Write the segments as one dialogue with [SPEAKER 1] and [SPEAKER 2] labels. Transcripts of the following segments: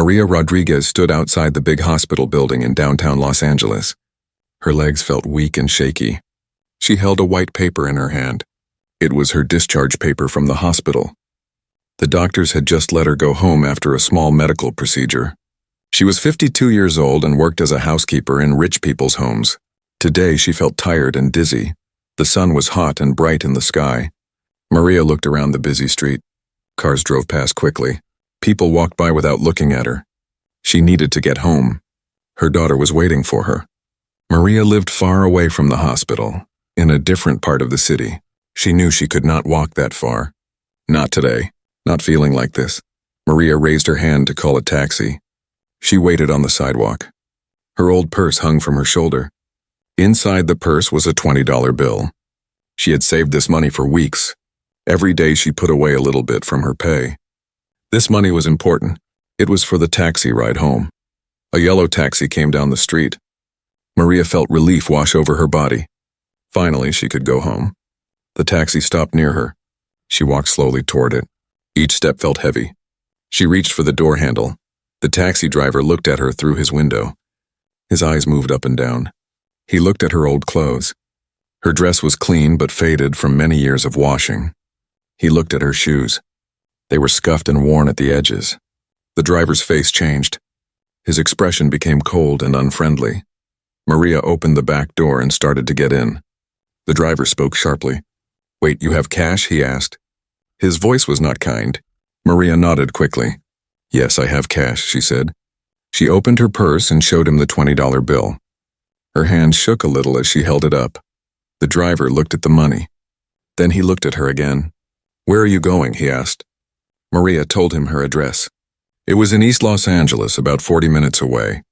[SPEAKER 1] Maria Rodriguez stood outside the big hospital building in downtown Los Angeles. Her legs felt weak and shaky. She held a white paper in her hand. It was her discharge paper from the hospital. The doctors had just let her go home after a small medical procedure. She was 52 years old and worked as a housekeeper in rich people's homes. Today she felt tired and dizzy. The sun was hot and bright in the sky. Maria looked around the busy street. Cars drove past quickly. People walked by without looking at her. She needed to get home. Her daughter was waiting for her. Maria lived far away from the hospital, in a different part of the city. She knew she could not walk that far. Not today. Not feeling like this. Maria raised her hand to call a taxi. She waited on the sidewalk. Her old purse hung from her shoulder. Inside the purse was a $20 bill. She had saved this money for weeks. Every day she put away a little bit from her pay. This money was important. It was for the taxi ride home. A yellow taxi came down the street. Maria felt relief wash over her body. Finally, she could go home. The taxi stopped near her. She walked slowly toward it. Each step felt heavy. She reached for the door handle. The taxi driver looked at her through his window. His eyes moved up and down. He looked at her old clothes. Her dress was clean but faded from many years of washing. He looked at her shoes. They were scuffed and worn at the edges. The driver's face changed. His expression became cold and unfriendly. Maria opened the back door and started to get in. The driver spoke sharply. "Wait, you have cash?" he asked. His voice was not kind. Maria nodded quickly. "Yes, I have cash," she said. She opened her purse and showed him the $20 bill. Her hand shook a little as she held it up. The driver looked at the money. Then he looked at her again. "Where are you going?" he asked. Maria told him her address. It was in East Los Angeles, about 40 minutes away.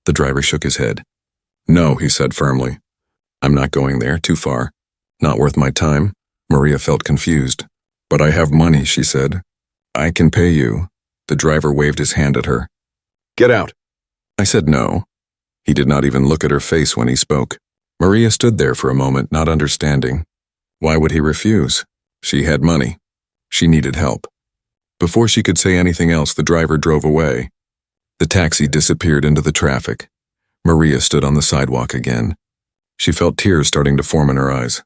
[SPEAKER 1] The driver shook his head. "No," he said firmly. "I'm not going there, too far. Not worth my time." Maria felt confused. "But I have money," she said. "I can pay you." The driver waved his hand at her. "Get out." I said no. He did not even look at her face when he spoke. Maria stood there for a moment, not understanding. Why would he refuse? She had money. She needed help. Before she could say anything else, the driver drove away. The taxi disappeared into the traffic. Maria stood on the sidewalk again. She felt tears starting to form in her eyes.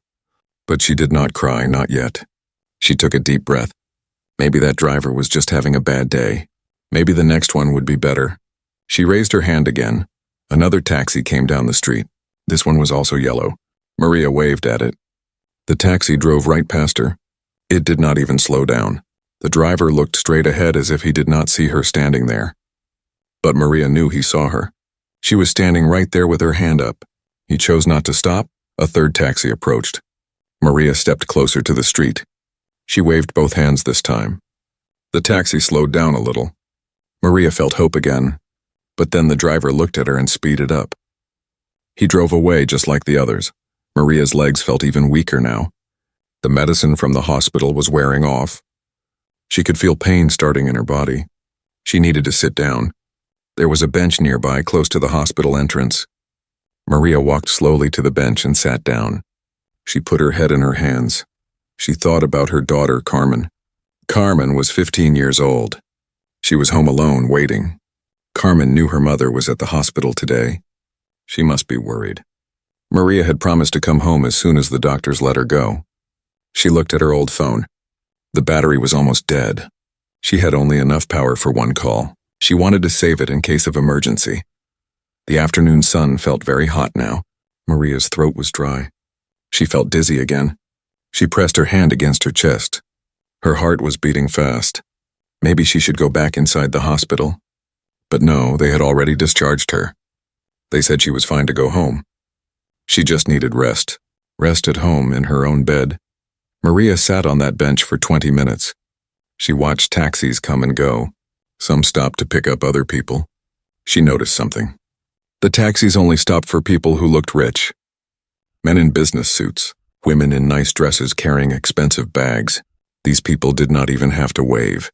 [SPEAKER 1] But she did not cry, not yet. She took a deep breath. Maybe that driver was just having a bad day. Maybe the next one would be better. She raised her hand again. Another taxi came down the street. This one was also yellow. Maria waved at it. The taxi drove right past her. It did not even slow down. The driver looked straight ahead as if he did not see her standing there. But Maria knew he saw her. She was standing right there with her hand up. He chose not to stop. A third taxi approached. Maria stepped closer to the street. She waved both hands this time. The taxi slowed down a little. Maria felt hope again. But then the driver looked at her and speeded up. He drove away just like the others. Maria's legs felt even weaker now. The medicine from the hospital was wearing off. She could feel pain starting in her body. She needed to sit down. There was a bench nearby, close to the hospital entrance. Maria walked slowly to the bench and sat down. She put her head in her hands. She thought about her daughter, Carmen. Carmen was 15 years old. She was home alone, waiting. Carmen knew her mother was at the hospital today. She must be worried. Maria had promised to come home as soon as the doctors let her go. She looked at her old phone. The battery was almost dead. She had only enough power for one call. She wanted to save it in case of emergency. The afternoon sun felt very hot now. Maria's throat was dry. She felt dizzy again. She pressed her hand against her chest. Her heart was beating fast. Maybe she should go back inside the hospital. But no, they had already discharged her. They said she was fine to go home. She just needed rest. Rest at home in her own bed. Maria sat on that bench for 20 minutes. She watched taxis come and go. Some stopped to pick up other people. She noticed something. The taxis only stopped for people who looked rich. Men in business suits, women in nice dresses carrying expensive bags. These people did not even have to wave.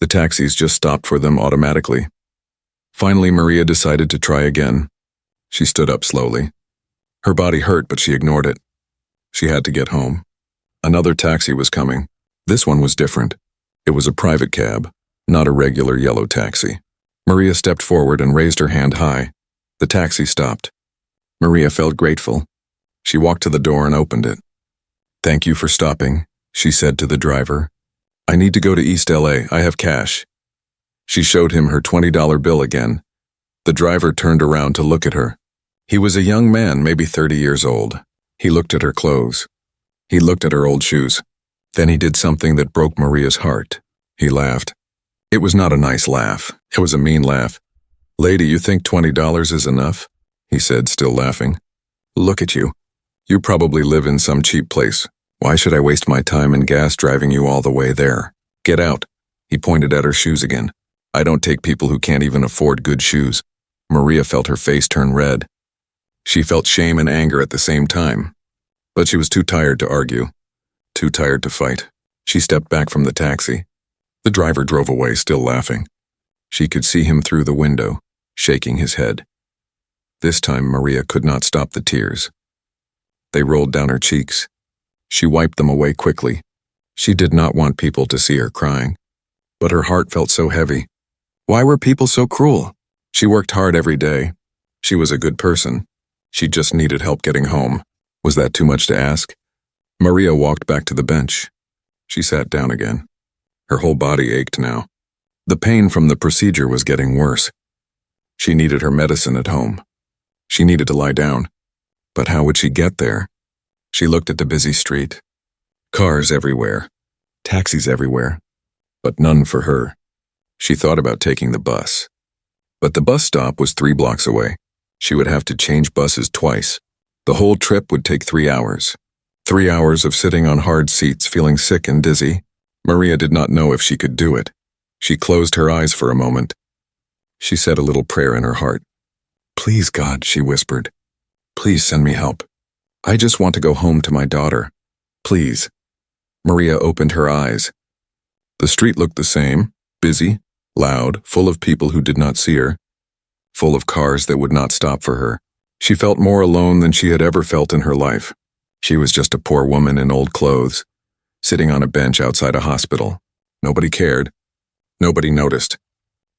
[SPEAKER 1] The taxis just stopped for them automatically. Finally, Maria decided to try again. She stood up slowly. Her body hurt, but she ignored it. She had to get home. Another taxi was coming. This one was different. It was a private cab, not a regular yellow taxi. Maria stepped forward and raised her hand high. The taxi stopped. Maria felt grateful. She walked to the door and opened it. "Thank you for stopping," she said to the driver. "I need to go to East LA. I have cash." She showed him her $20 bill again. The driver turned around to look at her. He was a young man, maybe 30 years old. He looked at her clothes. He looked at her old shoes. Then he did something that broke Maria's heart. He laughed. It was not a nice laugh. It was a mean laugh. "Lady, you think $20 is enough?" he said, still laughing. "Look at you. You probably live in some cheap place. Why should I waste my time and gas driving you all the way there? Get out." He pointed at her shoes again. "I don't take people who can't even afford good shoes." Maria felt her face turn red. She felt shame and anger at the same time. But she was too tired to argue, too tired to fight. She stepped back from the taxi. The driver drove away, still laughing. She could see him through the window, shaking his head. This time Maria could not stop the tears. They rolled down her cheeks. She wiped them away quickly. She did not want people to see her crying. But her heart felt so heavy. Why were people so cruel? She worked hard every day. She was a good person. She just needed help getting home. Was that too much to ask? Maria walked back to the bench. She sat down again. Her whole body ached now. The pain from the procedure was getting worse. She needed her medicine at home. She needed to lie down. But how would she get there? She looked at the busy street. Cars everywhere. Taxis everywhere. But none for her. She thought about taking the bus. But the bus stop was 3 blocks away. She would have to change buses twice. The whole trip would take 3 hours. 3 hours of sitting on hard seats, feeling sick and dizzy. Maria did not know if she could do it. She closed her eyes for a moment. She said a little prayer in her heart. "Please, God," she whispered. "Please send me help. I just want to go home to my daughter. Please." Maria opened her eyes. The street looked the same, busy, loud, full of people who did not see her, full of cars that would not stop for her. She felt more alone than she had ever felt in her life. She was just a poor woman in old clothes, sitting on a bench outside a hospital. Nobody cared. Nobody noticed.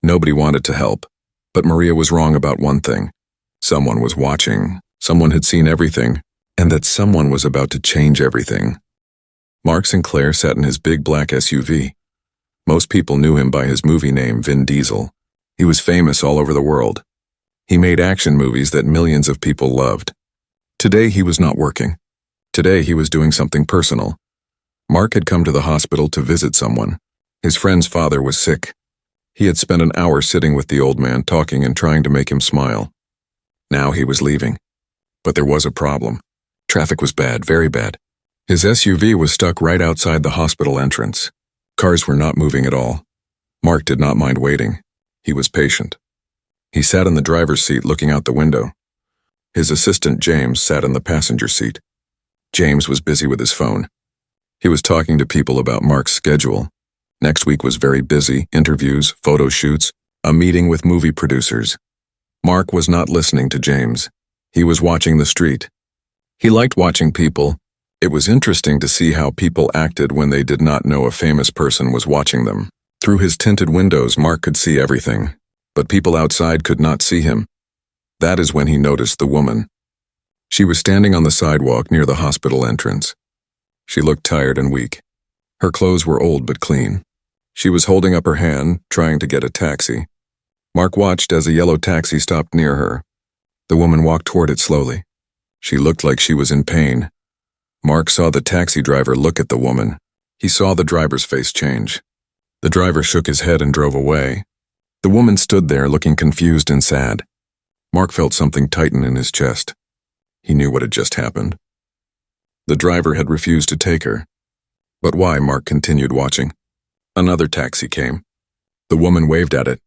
[SPEAKER 1] Nobody wanted to help. But Maria was wrong about one thing. Someone was watching. Someone had seen everything, and that someone was about to change everything. Mark Sinclair sat in his big black SUV. Most people knew him by his movie name, Vin Diesel. He was famous all over the world. He made action movies that millions of people loved. Today he was not working. Today he was doing something personal. Mark had come to the hospital to visit someone. His friend's father was sick. He had spent an hour sitting with the old man, talking and trying to make him smile. Now he was leaving. But there was a problem. Traffic was bad, very bad. His SUV was stuck right outside the hospital entrance. Cars were not moving at all. Mark did not mind waiting. He was patient. He sat in the driver's seat looking out the window. His assistant, James, sat in the passenger seat. James was busy with his phone. He was talking to people about Mark's schedule. Next week was very busy, interviews, photo shoots, a meeting with movie producers. Mark was not listening to James. He was watching the street. He liked watching people. It was interesting to see how people acted when they did not know a famous person was watching them. Through his tinted windows, Mark could see everything, but people outside could not see him. That is when he noticed the woman. She was standing on the sidewalk near the hospital entrance. She looked tired and weak. Her clothes were old but clean. She was holding up her hand, trying to get a taxi. Mark watched as a yellow taxi stopped near her. The woman walked toward it slowly. She looked like she was in pain. Mark saw the taxi driver look at the woman. He saw the driver's face change. The driver shook his head and drove away. The woman stood there looking confused and sad. Mark felt something tighten in his chest. He knew what had just happened. The driver had refused to take her. But why? Mark continued watching. Another taxi came. The woman waved at it.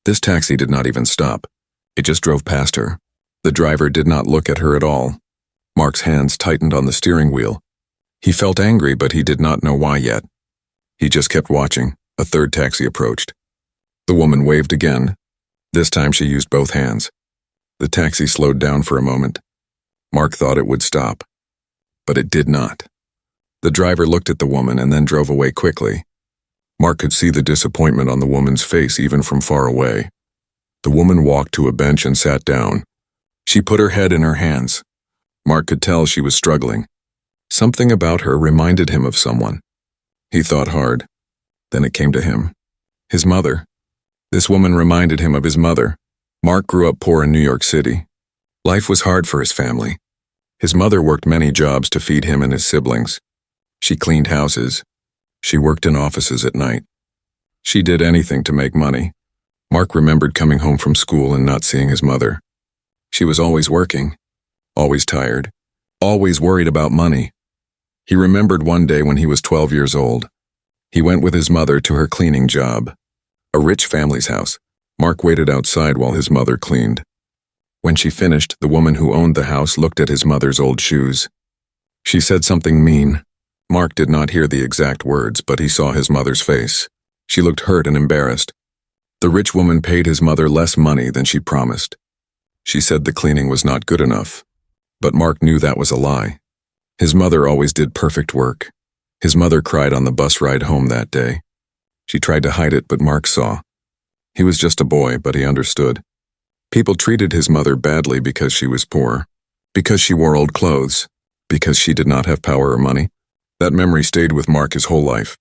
[SPEAKER 1] This taxi did not even stop. It just drove past her. The driver did not look at her at all. Mark's hands tightened on the steering wheel. He felt angry, but he did not know why yet. He just kept watching. A third taxi approached. The woman waved again. This time she used both hands. The taxi slowed down for a moment. Mark thought it would stop. But it did not. The driver looked at the woman and then drove away quickly. Mark could see the disappointment on the woman's face even from far away. The woman walked to a bench and sat down. She put her head in her hands. Mark could tell she was struggling. Something about her reminded him of someone. He thought hard. Then it came to him. His mother. This woman reminded him of his mother. Mark grew up poor in New York City. Life was hard for his family. His mother worked many jobs to feed him and his siblings. She cleaned houses. She worked in offices at night. She did anything to make money. Mark remembered coming home from school and not seeing his mother. She was always working, always tired, always worried about money. He remembered one day when he was 12 years old. He went with his mother to her cleaning job. A rich family's house. Mark waited outside while his mother cleaned. When she finished, the woman who owned the house looked at his mother's old shoes. She said something mean. Mark did not hear the exact words, but he saw his mother's face. She looked hurt and embarrassed. The rich woman paid his mother less money than she promised. She said the cleaning was not good enough. But Mark knew that was a lie. His mother always did perfect work. His mother cried on the bus ride home that day. She tried to hide it, but Mark saw. He was just a boy, but he understood. People treated his mother badly because she was poor, because she wore old clothes, because she did not have power or money. That memory stayed with Mark his whole life.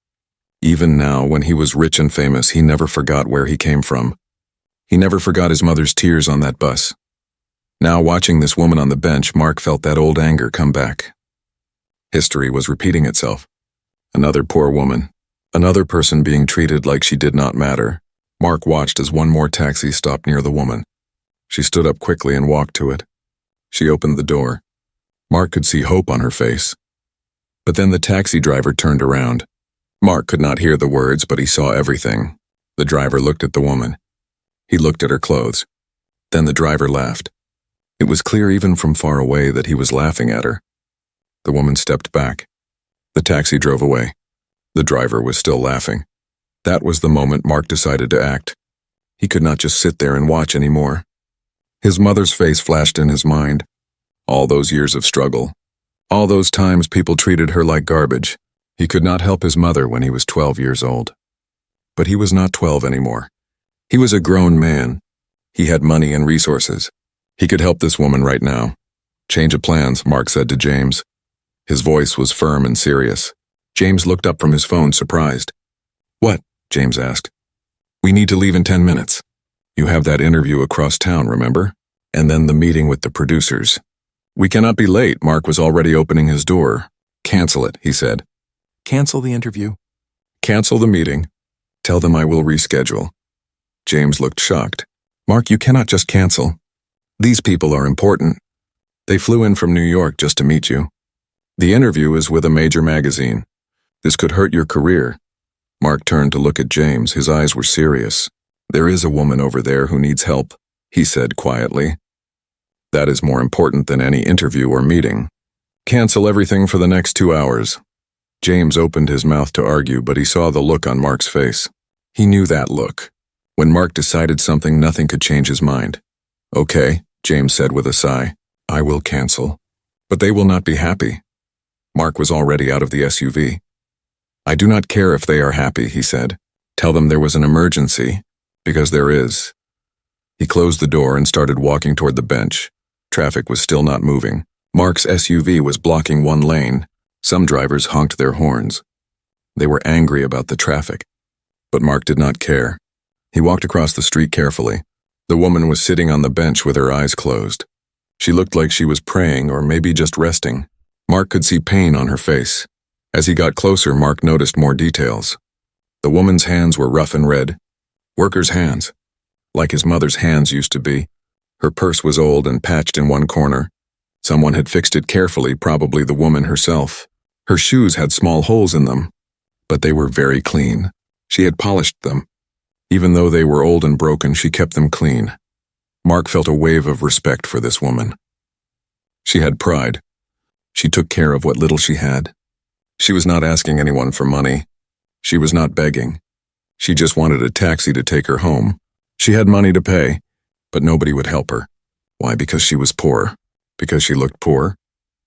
[SPEAKER 1] Even now, when he was rich and famous, he never forgot where he came from. He never forgot his mother's tears on that bus. Now, watching this woman on the bench, Mark felt that old anger come back. History was repeating itself. Another poor woman. Another person being treated like she did not matter. Mark watched as one more taxi stopped near the woman. She stood up quickly and walked to it. She opened the door. Mark could see hope on her face. But then the taxi driver turned around. Mark could not hear the words, but he saw everything. The driver looked at the woman. He looked at her clothes. Then the driver laughed. It was clear even from far away that he was laughing at her. The woman stepped back. The taxi drove away. The driver was still laughing. That was the moment Mark decided to act. He could not just sit there and watch anymore. His mother's face flashed in his mind. All those years of struggle. All those times people treated her like garbage. He could not help his mother when he was 12 years old. But he was not 12 anymore. He was a grown man. He had money and resources. He could help this woman right now. Change of plans, Mark said to James. His voice was firm and serious. James looked up from his phone, surprised. What? James asked. We need to leave in 10 minutes. You have that interview across town, remember? And then the meeting with the producers. We cannot be late. Mark was already opening his door. Cancel it, he said. Cancel the interview? Cancel the meeting. Tell them I will reschedule. James looked shocked. Mark, you cannot just cancel. These people are important. They flew in from New York just to meet you. The interview is with a major magazine. This could hurt your career. Mark turned to look at James. His eyes were serious. There is a woman over there who needs help, he said quietly. That is more important than any interview or meeting. Cancel everything for the next 2 hours. James opened his mouth to argue, but he saw the look on Mark's face. He knew that look. When Mark decided something, nothing could change his mind. Okay, James said with a sigh. I will cancel. But they will not be happy. Mark was already out of the SUV. I do not care if they are happy, he said. Tell them there was an emergency, because there is. He closed the door and started walking toward the bench. Traffic was still not moving. Mark's SUV was blocking one lane. Some drivers honked their horns. They were angry about the traffic. But Mark did not care. He walked across the street carefully. The woman was sitting on the bench with her eyes closed. She looked like she was praying or maybe just resting. Mark could see pain on her face. As he got closer, Mark noticed more details. The woman's hands were rough and red. Worker's hands, like his mother's hands used to be. Her purse was old and patched in one corner. Someone had fixed it carefully, probably the woman herself. Her shoes had small holes in them, but they were very clean. She had polished them. Even though they were old and broken, she kept them clean. Mark felt a wave of respect for this woman. She had pride. She took care of what little she had. She was not asking anyone for money. She was not begging. She just wanted a taxi to take her home. She had money to pay, but nobody would help her. Why? Because she was poor. Because she looked poor?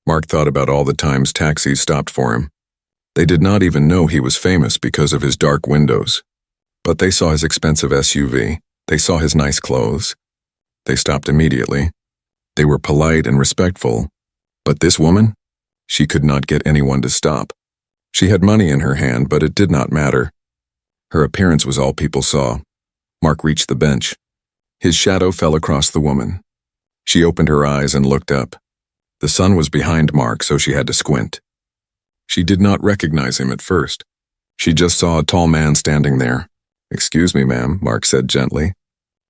[SPEAKER 1] Mark thought about all the times taxis stopped for him. They did not even know he was famous because of his dark windows. But they saw his expensive SUV. They saw his nice clothes. They stopped immediately. They were polite and respectful. But this woman? She could not get anyone to stop. She had money in her hand, but it did not matter. Her appearance was all people saw. Mark reached the bench. His shadow fell across the woman. She opened her eyes and looked up. The sun was behind Mark, so she had to squint. She did not recognize him at first. She just saw a tall man standing there. "Excuse me, ma'am," Mark said gently.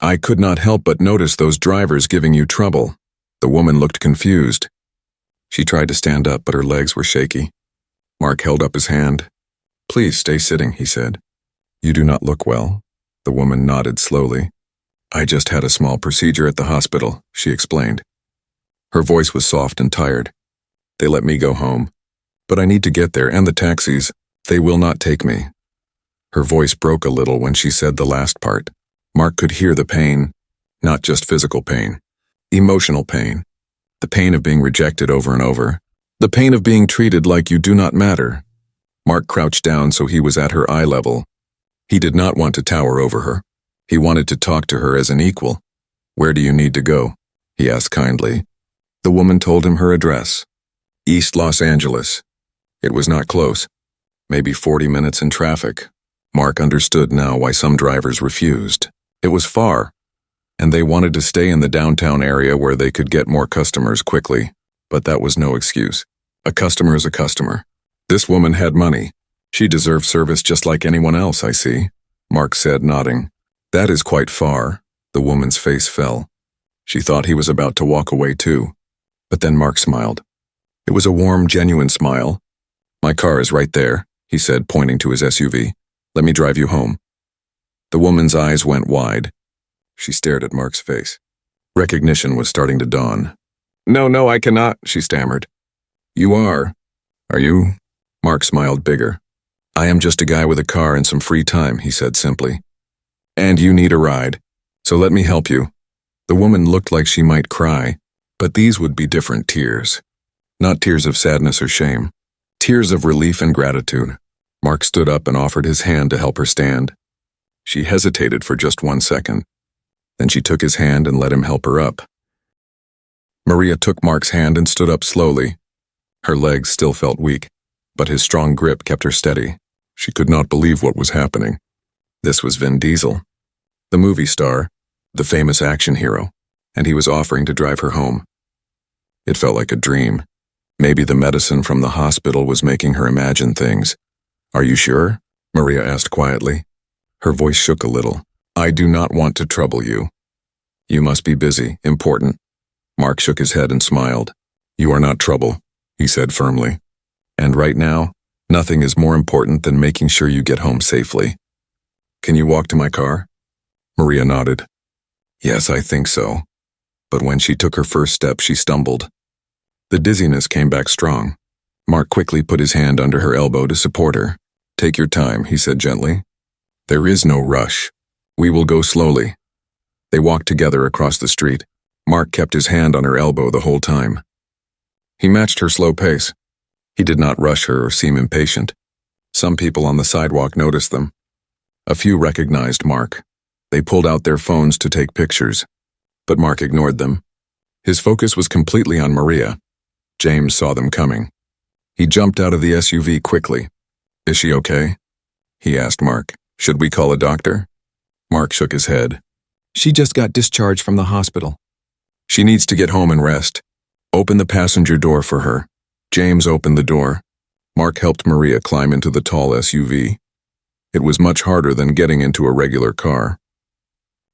[SPEAKER 1] "I could not help but notice those drivers giving you trouble." The woman looked confused. She tried to stand up, but her legs were shaky. Mark held up his hand. "Please stay sitting," he said. "You do not look well." The woman nodded slowly. "I just had a small procedure at the hospital," she explained. Her voice was soft and tired. "They let me go home. But I need to get there, and the taxis, they will not take me." Her voice broke a little when she said the last part. Mark could hear the pain, not just physical pain, emotional pain, the pain of being rejected over and over, the pain of being treated like you do not matter. Mark crouched down so he was at her eye level. He did not want to tower over her. He wanted to talk to her as an equal. "Where do you need to go?" he asked kindly. The woman told him her address. East Los Angeles. It was not close. Maybe 40 minutes in traffic. Mark understood now why some drivers refused. It was far, and they wanted to stay in the downtown area where they could get more customers quickly. But that was no excuse. A customer is a customer. This woman had money. She deserved service just like anyone else, I see, Mark said, nodding. "That is quite far." The woman's face fell. She thought he was about to walk away too. But then Mark smiled. It was a warm, genuine smile. "My car is right there," he said, pointing to his SUV. "Let me drive you home." The woman's eyes went wide. She stared at Mark's face. Recognition was starting to dawn. No, I cannot," she stammered. "You are." "Are you?" Mark smiled bigger. "I am just a guy with a car and some free time," he said simply. "And you need a ride. So let me help you." The woman looked like she might cry, but these would be different tears. Not tears of sadness or shame. Tears of relief and gratitude. Mark stood up and offered his hand to help her stand. She hesitated for just 1 second. Then she took his hand and let him help her up. Maria took Mark's hand and stood up slowly. Her legs still felt weak, but his strong grip kept her steady. She could not believe what was happening. This was Vin Diesel, the movie star, the famous action hero, and he was offering to drive her home. It felt like a dream. Maybe the medicine from the hospital was making her imagine things. "Are you sure?" Maria asked quietly. Her voice shook a little. "I do not want to trouble you." "You must be busy, important." Mark shook his head and smiled. "You are not trouble," he said firmly. "And right now, nothing is more important than making sure you get home safely. Can you walk to my car?" Maria nodded. "Yes, I think so." But when she took her first step, she stumbled. The dizziness came back strong. Mark quickly put his hand under her elbow to support her. "Take your time," he said gently. "There is no rush. We will go slowly." They walked together across the street. Mark kept his hand on her elbow the whole time. He matched her slow pace. He did not rush her or seem impatient. Some people on the sidewalk noticed them. A few recognized Mark. They pulled out their phones to take pictures. But Mark ignored them. His focus was completely on Maria. James saw them coming. He jumped out of the SUV quickly. "Is she okay?" he asked Mark. "Should we call a doctor?" Mark shook his head. "She just got discharged from the hospital. She needs to get home and rest. Open the passenger door for her." James opened the door. Mark helped Maria climb into the tall SUV. It was much harder than getting into a regular car.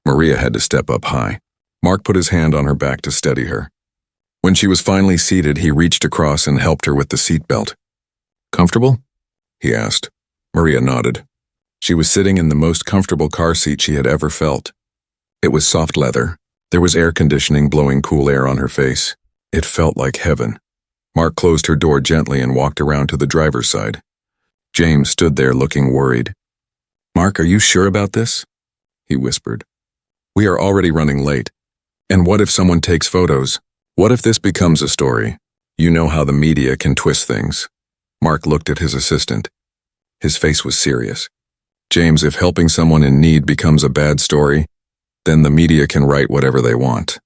[SPEAKER 1] Maria had to step up high. Mark put his hand on her back to steady her. When she was finally seated, he reached across and helped her with the seatbelt. "Comfortable?" he asked. Maria nodded. She was sitting in the most comfortable car seat she had ever felt. It was soft leather. There was air conditioning blowing cool air on her face. It felt like heaven. Mark closed her door gently and walked around to the driver's side. James stood there looking worried. "Mark, are you sure about this?" he whispered. "We are already running late. And what if someone takes photos? What if this becomes a story? You know how the media can twist things." Mark looked at his assistant. His face was serious. "James, if helping someone in need becomes a bad story, Then the media can write whatever they want.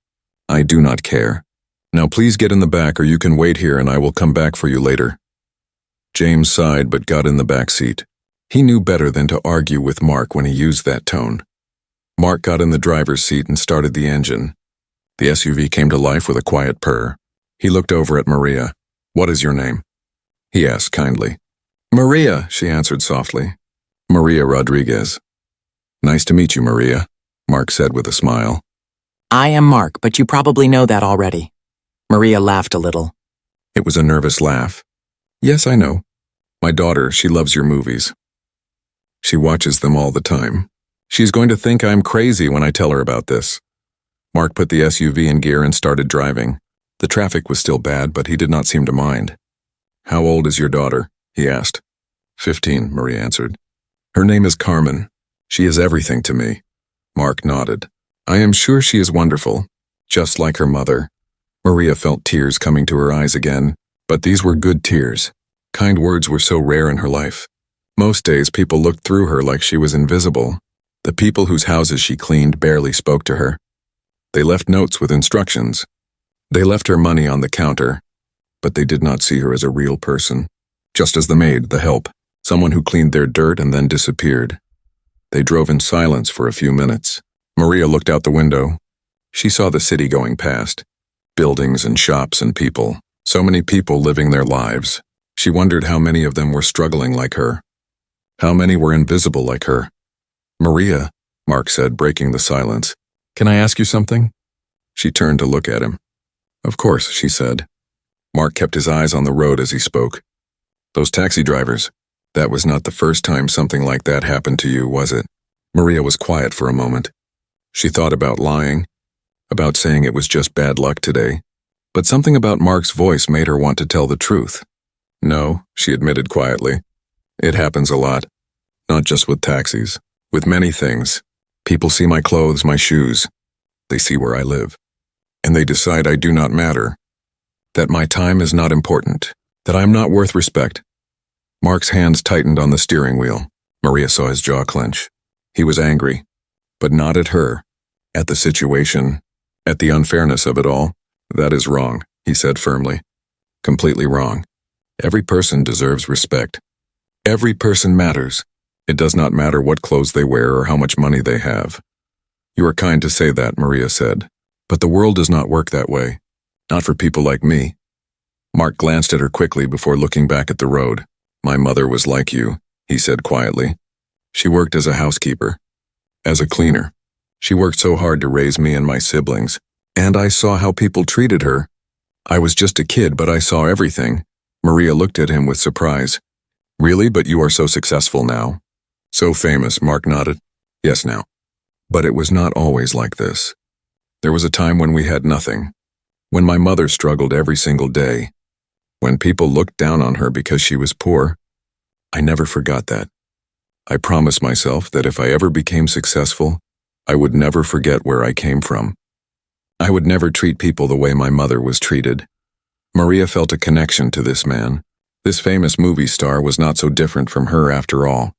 [SPEAKER 1] I do not care. Now please get in the back or you can wait here and I will come back for you later. James sighed but got in the back seat. He knew better than to argue with Mark when he used that tone. Mark got in the driver's seat and started the engine. The SUV came to life with a quiet purr. He looked over at Maria. "What is your name?" he asked kindly. "Maria," she answered softly. "Maria Rodriguez." "Nice to meet you, Maria," Mark said with a smile.
[SPEAKER 2] "I am Mark, but you probably know that already." Maria laughed a little.
[SPEAKER 1] It was a nervous laugh. "Yes, I know. My daughter, she loves your movies. She watches them all the time. She's going to think I'm crazy when I tell her about this." Mark put the SUV in gear and started driving. The traffic was still bad, but he did not seem to mind. "How old is your daughter?" he asked. 15, Maria answered. "Her name is Carmen. She is everything to me." Mark nodded. "I am sure she is wonderful, just like her mother." Maria felt tears coming to her eyes again, but these were good tears. Kind words were so rare in her life. Most days people looked through her like she was invisible. The people whose houses she cleaned barely spoke to her. They left notes with instructions. They left her money on the counter, but they did not see her as a real person. Just as the maid, the help, someone who cleaned their dirt and then disappeared. They drove in silence for a few minutes. Maria looked out the window. She saw the city going past. Buildings and shops and people. So many people living their lives. She wondered how many of them were struggling like her. How many were invisible like her. "Maria," Mark said, breaking the silence. "Can I ask you something?" She turned to look at him. "Of course," she said. Mark kept his eyes on the road as he spoke. "Those taxi drivers, that was not the first time something like that happened to you, was it?" Maria was quiet for a moment. She thought about lying, about saying it was just bad luck today, but something about Mark's voice made her want to tell the truth. "No," she admitted quietly. "It happens a lot. Not just with taxis. With many things. People see my clothes, my shoes. They see where I live. And they decide I do not matter. That my time is not important. That I am not worth respect." Mark's hands tightened on the steering wheel. Maria saw his jaw clench. He was angry, but not at her. At the situation. At the unfairness of it all. "That is wrong," he said firmly. "Completely wrong. Every person deserves respect. Every person matters. It does not matter what clothes they wear or how much money they have." "You are kind to say that," Maria said. "But the world does not work that way. Not for people like me." Mark glanced at her quickly before looking back at the road. "My mother was like you," he said quietly. "She worked as a housekeeper. As a cleaner. She worked so hard to raise me and my siblings. And I saw how people treated her. I was just a kid, but I saw everything." Maria looked at him with surprise. "Really? But you are so successful now." "So famous," Mark nodded. "Yes, now. But it was not always like this. There was a time when we had nothing. When my mother struggled every single day. When people looked down on her because she was poor. I never forgot that. I promised myself that if I ever became successful, I would never forget where I came from. I would never treat people the way my mother was treated." Maria felt a connection to this man. This famous movie star was not so different from her after all.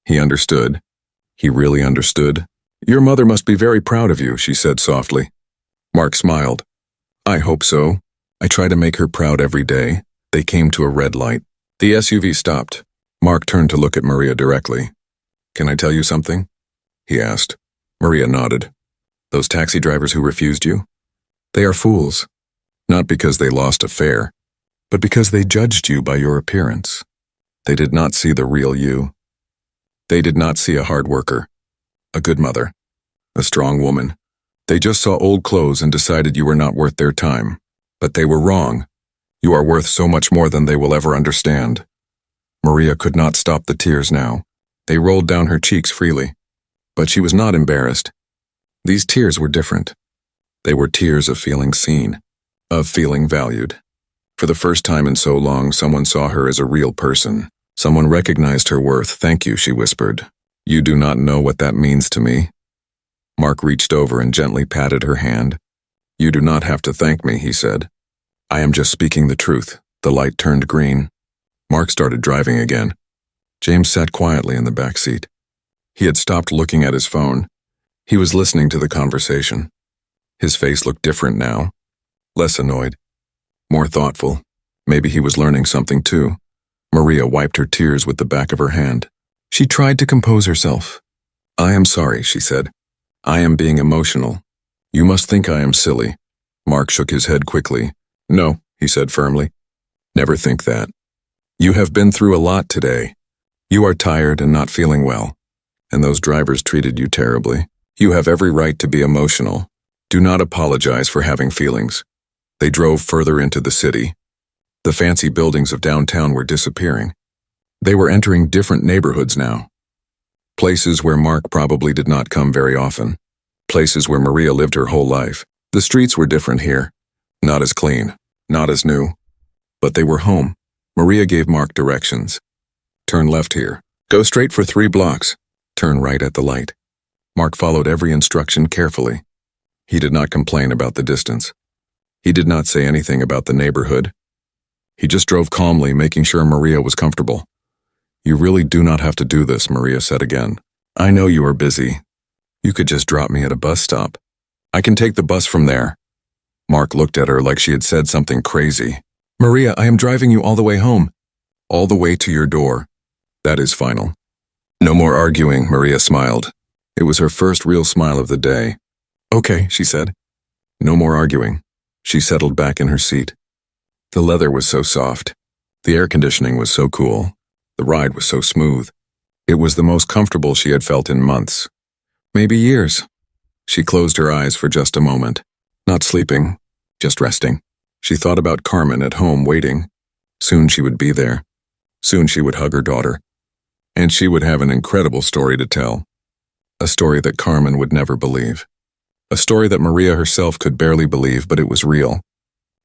[SPEAKER 1] He understood. He really understood. "Your mother must be very proud of you," she said softly. Mark smiled. "I hope so. I try to make her proud every day." They came to a red light. The SUV stopped. Mark turned to look at Maria directly. "Can I tell you something?" he asked. Maria nodded. "Those taxi drivers who refused you? They are fools. Not because they lost a fare, but because they judged you by your appearance. They did not see the real you. They did not see a hard worker, a good mother, a strong woman. They just saw old clothes and decided you were not worth their time. But they were wrong. You are worth so much more than they will ever understand." Maria could not stop the tears now. They rolled down her cheeks freely. But she was not embarrassed. These tears were different. They were tears of feeling seen, of feeling valued. For the first time in so long, someone saw her as a real person. Someone recognized her worth. "Thank you," she whispered. "You do not know what that means to me." Mark reached over and gently patted her hand. "You do not have to thank me," he said. "I am just speaking the truth." The light turned green. Mark started driving again. James sat quietly in the back seat. He had stopped looking at his phone. He was listening to the conversation. His face looked different now. Less annoyed. More thoughtful. Maybe he was learning something too. Maria wiped her tears with the back of her hand. She tried to compose herself. "I am sorry," she said. "I am being emotional. You must think I am silly." Mark shook his head quickly. "No," he said firmly. "Never think that. You have been through a lot today. You are tired and not feeling well. And those drivers treated you terribly. You have every right to be emotional. Do not apologize for having feelings." They drove further into the city. The fancy buildings of downtown were disappearing. They were entering different neighborhoods now. Places where Mark probably did not come very often. Places where Maria lived her whole life. The streets were different here. Not as clean, not as new. But they were home. Maria gave Mark directions. "Turn left here. Go straight for 3 blocks. Turn right at the light." Mark followed every instruction carefully. He did not complain about the distance. He did not say anything about the neighborhood. He just drove calmly, making sure Maria was comfortable. "You really do not have to do this," Maria said again. "I know you are busy. You could just drop me at a bus stop. I can take the bus from there." Mark looked at her like she had said something crazy. "Maria, I am driving you all the way home." "All the way to your door. That is final." "No more arguing," Maria smiled. It was her first real smile of the day. "Okay," she said. "No more arguing." She settled back in her seat. The leather was so soft. The air conditioning was so cool. The ride was so smooth. It was the most comfortable she had felt in months. Maybe years. She closed her eyes for just a moment. Not sleeping, just resting. She thought about Carmen at home waiting. Soon she would be there. Soon she would hug her daughter. And she would have an incredible story to tell. A story that Carmen would never believe. A story that Maria herself could barely believe, but it was real.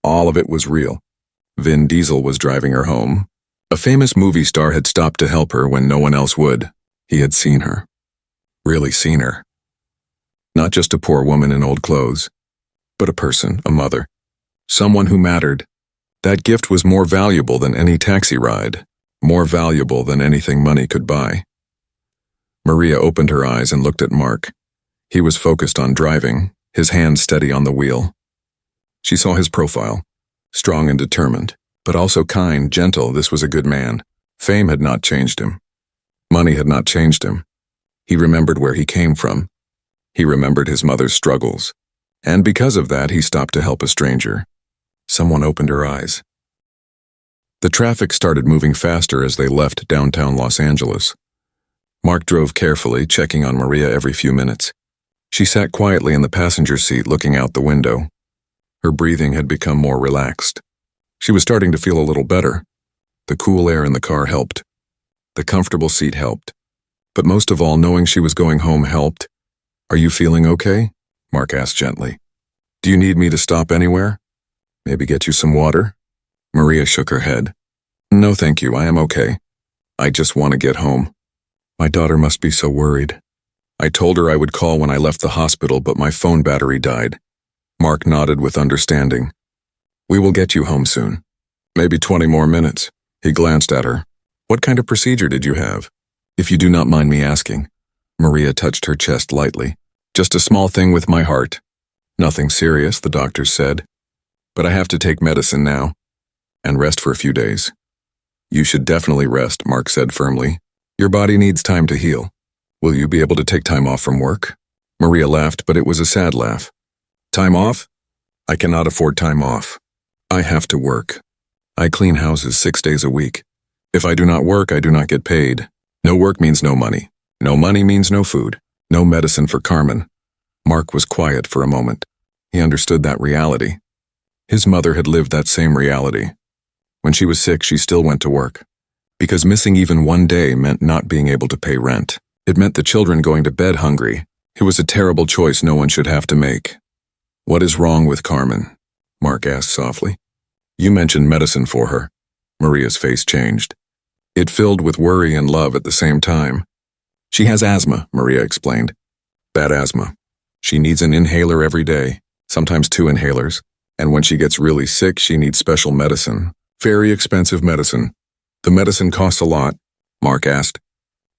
[SPEAKER 1] All of it was real. Vin Diesel was driving her home. A famous movie star had stopped to help her when no one else would. He had seen her. Really seen her. Not just a poor woman in old clothes, but a person, a mother. Someone who mattered. That gift was more valuable than any taxi ride. More valuable than anything money could buy. Maria opened her eyes and looked at Mark. He was focused on driving, his hand steady on the wheel. She saw his profile. Strong and determined, but also kind, gentle. This was a good man. Fame had not changed him. Money had not changed him. He remembered where he came from. He remembered his mother's struggles. And because of that, he stopped to help a stranger. Someone opened her eyes. The traffic started moving faster as they left downtown Los Angeles. Mark drove carefully, checking on Maria every few minutes. She sat quietly in the passenger seat looking out the window. Her breathing had become more relaxed. She was starting to feel a little better. The cool air in the car helped. The comfortable seat helped. But most of all, knowing she was going home helped. "Are you feeling okay?" Mark asked gently. "Do you need me to stop anywhere? Maybe get you some water?" Maria shook her head. "No, thank you. I am okay. I just want to get home. My daughter must be so worried. I told her I would call when I left the hospital, but my phone battery died." Mark nodded with understanding. "We will get you home soon. Maybe 20 more minutes." He glanced at her. "What kind of procedure did you have? If you do not mind me asking." Maria touched her chest lightly. "Just a small thing with my heart. Nothing serious," the doctors said. "But I have to take medicine now. And rest for a few days." "You should definitely rest," Mark said firmly. "Your body needs time to heal. Will you be able to take time off from work?" Maria laughed, but it was a sad laugh. "Time off? I cannot afford time off. I have to work. I clean houses 6 days a week. If I do not work, I do not get paid. No work means no money. No money means no food. No medicine for Carmen." Mark was quiet for a moment. He understood that reality. His mother had lived that same reality. When she was sick, she still went to work. Because missing even one day meant not being able to pay rent. It meant the children going to bed hungry. It was a terrible choice no one should have to make. "What is wrong with Carmen?" Mark asked softly. "You mentioned medicine for her." Maria's face changed. It filled with worry and love at the same time. "She has asthma," Maria explained. "Bad asthma. She needs an inhaler every day, sometimes 2 inhalers. And when she gets really sick, she needs special medicine. Very expensive medicine." "The medicine costs a lot?" Mark asked.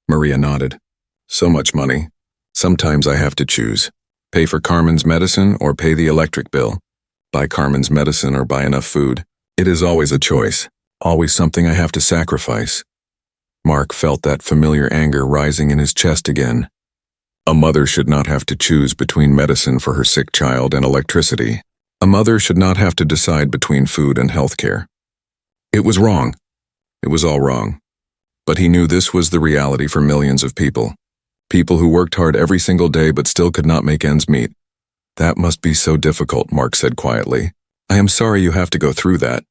[SPEAKER 1] Maria nodded. "So much money. Sometimes I have to choose. Pay for Carmen's medicine or pay the electric bill. Buy Carmen's medicine or buy enough food. It is always a choice. Always something I have to sacrifice. Mark felt that familiar anger rising in his chest again. A mother should not have to choose between medicine for her sick child and electricity. A mother should not have to decide between food and health care. It was wrong. It was all wrong. But he knew this was the reality for millions of people. People who worked hard every single day but still could not make ends meet. That must be so difficult, Mark said quietly. I am sorry you have to go through that.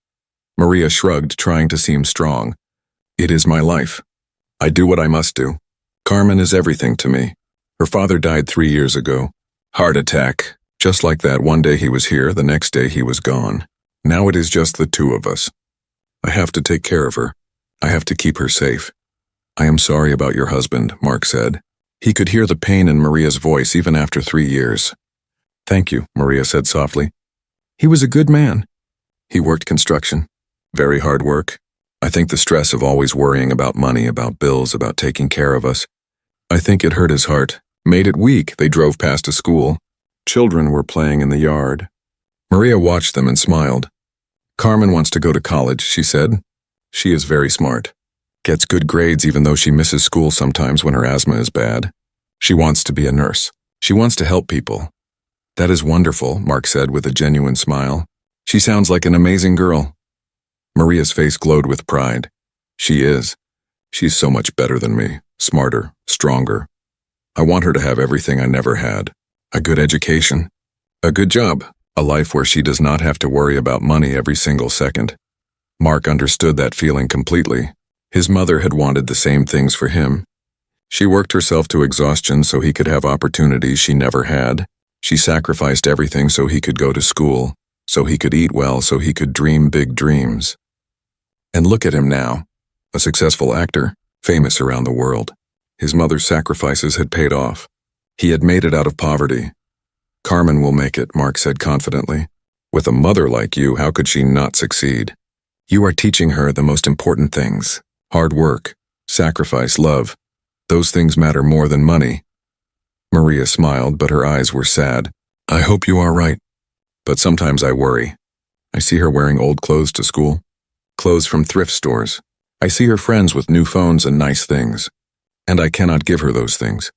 [SPEAKER 1] Maria shrugged, trying to seem strong. It is my life. I do what I must do. Carmen is everything to me. Her father died 3 years ago. Heart attack. Just like that, one day he was here, the next day he was gone. Now it is just the two of us. I have to take care of her. I have to keep her safe. I am sorry about your husband, Mark said. He could hear the pain in Maria's voice even after 3 years. Thank you, Maria said softly. He was a good man. He worked construction. Very hard work. I think the stress of always worrying about money, about bills, about taking care of us. I think it hurt his heart, made it weak. They drove past a school. Children were playing in the yard. Maria watched them and smiled. Carmen wants to go to college, she said. She is very smart. Gets good grades even though she misses school sometimes when her asthma is bad. She wants to be a nurse. She wants to help people. That is wonderful, Mark said with a genuine smile. She sounds like an amazing girl. Maria's face glowed with pride. She is. She's so much better than me, smarter, stronger. I want her to have everything I never had. A good education. A good job. A life where she does not have to worry about money every single second. Mark understood that feeling completely. His mother had wanted the same things for him. She worked herself to exhaustion so he could have opportunities she never had. She sacrificed everything so he could go to school, so he could eat well, so he could dream big dreams. And look at him now, a successful actor, famous around the world. His mother's sacrifices had paid off. He had made it out of poverty. Carmen will make it, Mark said confidently. With a mother like you, how could she not succeed? You are teaching her the most important things. Hard work, sacrifice, love. Those things matter more than money. Maria smiled, but her eyes were sad. I hope you are right. But sometimes I worry. I see her wearing old clothes to school. Clothes from thrift stores. I see her friends with new phones and nice things. And I cannot give her those things.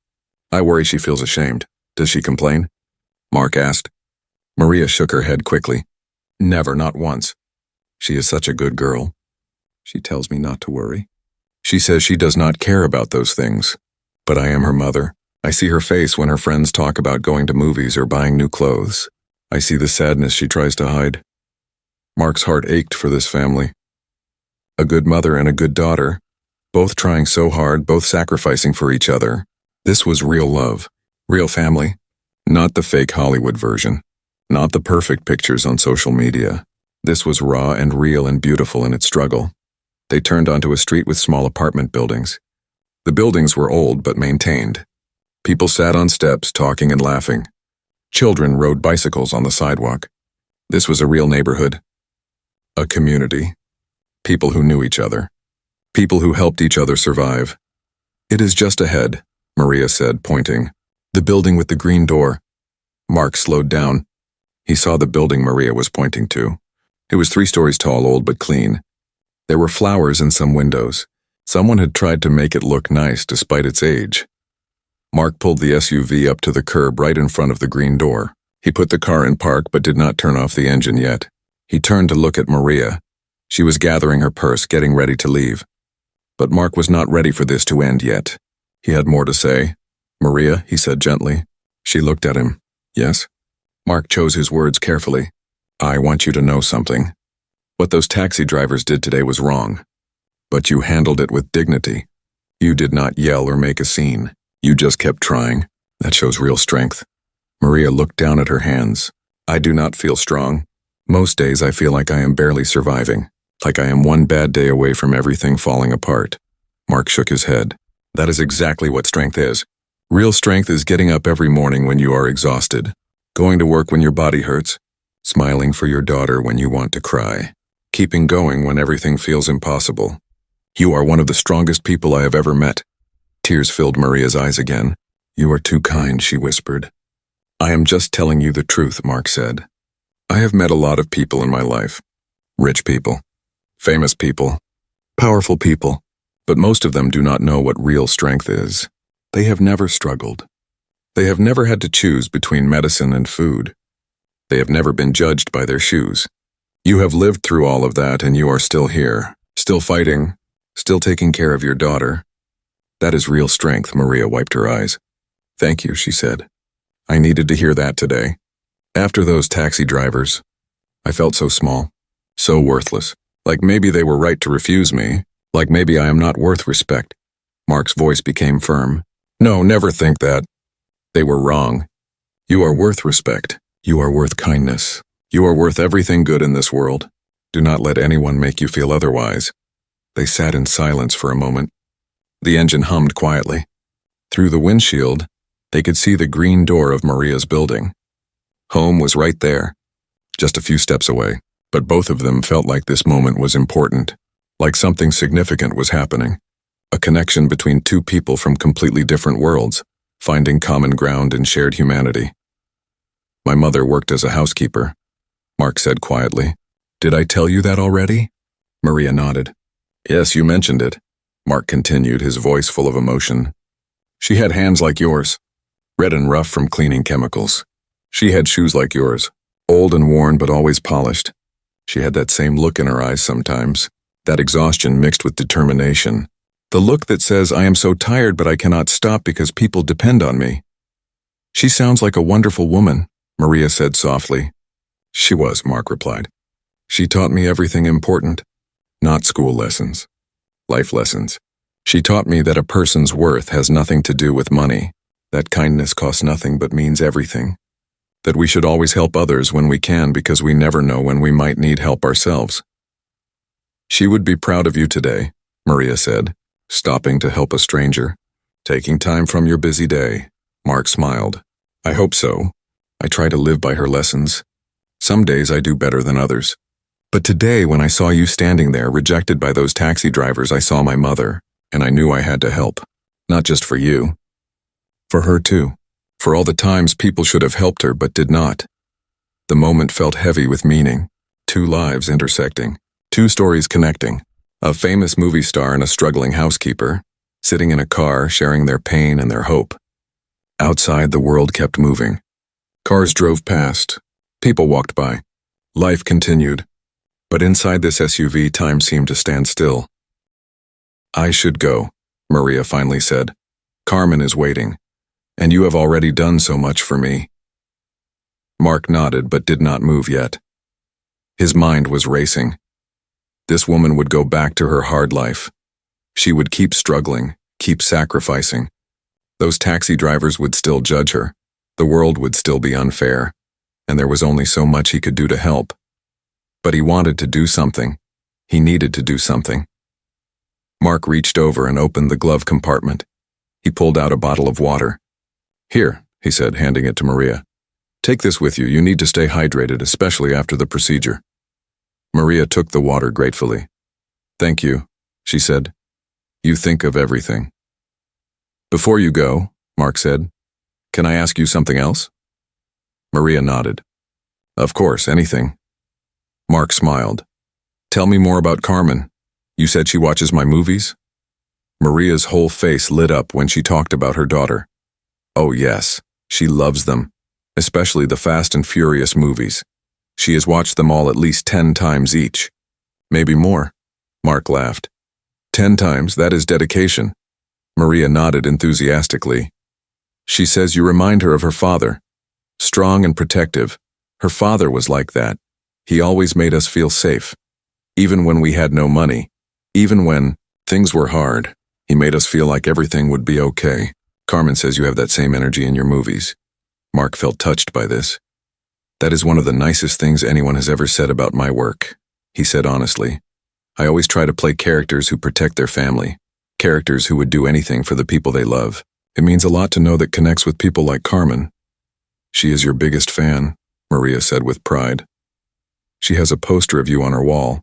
[SPEAKER 1] I worry she feels ashamed. Does she complain? Mark asked. Maria shook her head quickly. Never, not once. She is such a good girl. She tells me not to worry. She says she does not care about those things. But I am her mother. I see her face when her friends talk about going to movies or buying new clothes. I see the sadness she tries to hide. Mark's heart ached for this family. A good mother and a good daughter, both trying so hard, both sacrificing for each other. This was real love, real family, not the fake Hollywood version, not the perfect pictures on social media. This was raw and real and beautiful in its struggle. They turned onto a street with small apartment buildings. The buildings were old but maintained. People sat on steps, talking and laughing. Children rode bicycles on the sidewalk. This was a real neighborhood. A community. People who knew each other. People who helped each other survive. It is just ahead, Maria said, pointing. The building with the green door. Mark slowed down. He saw the building Maria was pointing to. It was 3 stories tall, old but clean. There were flowers in some windows. Someone had tried to make it look nice despite its age. Mark pulled the SUV up to the curb right in front of the green door. He put the car in park but did not turn off the engine yet. He turned to look at Maria. She was gathering her purse, getting ready to leave. But Mark was not ready for this to end yet. He had more to say. Maria, he said gently. She looked at him. Yes? Mark chose his words carefully. I want you to know something. What those taxi drivers did today was wrong. But you handled it with dignity. You did not yell or make a scene. You just kept trying. That shows real strength. Maria looked down at her hands. I do not feel strong. Most days I feel like I am barely surviving. Like I am one bad day away from everything falling apart. Mark shook his head. That is exactly what strength is. Real strength is getting up every morning when you are exhausted. Going to work when your body hurts. Smiling for your daughter when you want to cry. Keeping going when everything feels impossible. You are one of the strongest people I have ever met. Tears filled Maria's eyes again. You are too kind, she whispered. I am just telling you the truth, Mark said. I have met a lot of people in my life. Rich people, famous people, powerful people, but most of them do not know what real strength is. They have never struggled. They have never had to choose between medicine and food. They have never been judged by their shoes. You have lived through all of that and you are still here, still fighting, still taking care of your daughter. That is real strength, Maria wiped her eyes. Thank you, she said. I needed to hear that today. After those taxi drivers, I felt so small, so worthless, like maybe they were right to refuse me, like maybe I am not worth respect. Mark's voice became firm. No, never think that. They were wrong. You are worth respect. You are worth kindness. You are worth everything good in this world. Do not let anyone make you feel otherwise. They sat in silence for a moment. The engine hummed quietly. Through the windshield, they could see the green door of Maria's building. Home was right there, just a few steps away, but both of them felt like this moment was important, like something significant was happening. A connection between two people from completely different worlds, finding common ground in shared humanity. My mother worked as a housekeeper, Mark said quietly. Did I tell you that already? Maria nodded. Yes, you mentioned it, Mark continued, his voice full of emotion. She had hands like yours, red and rough from cleaning chemicals. She had shoes like yours, old and worn but always polished. She had that same look in her eyes sometimes, that exhaustion mixed with determination. The look that says, I am so tired but I cannot stop because people depend on me. She sounds like a wonderful woman, Maria said softly. She was, Mark replied. She taught me everything important, not school lessons, life lessons. She taught me that a person's worth has nothing to do with money, that kindness costs nothing but means everything, that we should always help others when we can because we never know when we might need help ourselves. She would be proud of you today, Maria said, stopping to help a stranger. Taking time from your busy day, Mark smiled. I hope so. I try to live by her lessons. Some days I do better than others. But today, when I saw you standing there, rejected by those taxi drivers, I saw my mother, and I knew I had to help. Not just for you. For her too. For all the times people should have helped her but did not. The moment felt heavy with meaning. Two lives intersecting. Two stories connecting. A famous movie star and a struggling housekeeper, sitting in a car sharing their pain and their hope. Outside, the world kept moving. Cars drove past. People walked by. Life continued. But inside this SUV, time seemed to stand still. I should go, Maria finally said. Carmen is waiting. And you have already done so much for me. Mark nodded but did not move yet. His mind was racing. This woman would go back to her hard life. She would keep struggling, keep sacrificing. Those taxi drivers would still judge her. The world would still be unfair. And there was only so much he could do to help. But he wanted to do something. He needed to do something. Mark reached over and opened the glove compartment. He pulled out a bottle of water. Here, he said, handing it to Maria. Take this with you. You need to stay hydrated, especially after the procedure. Maria took the water gratefully. Thank you, she said. You think of everything. Before you go, Mark said, can I ask you something else? Maria nodded. Of course, anything. Mark smiled. Tell me more about Carmen. You said she watches my movies? Maria's whole face lit up when she talked about her daughter. Oh yes, she loves them, especially the Fast and Furious movies. She has watched them all at least 10 times each. Maybe more, Mark laughed. 10 times, that is dedication. Maria nodded enthusiastically. She says you remind her of her father. Strong and protective. Her father was like that. He always made us feel safe. Even when we had no money. Even when things were hard. He made us feel like everything would be okay. Carmen says you have that same energy in your movies. Mark felt touched by this. That is one of the nicest things anyone has ever said about my work, he said honestly. I always try to play characters who protect their family, characters who would do anything for the people they love. It means a lot to know that connects with people like Carmen. She is your biggest fan, Maria said with pride. She has a poster of you on her wall,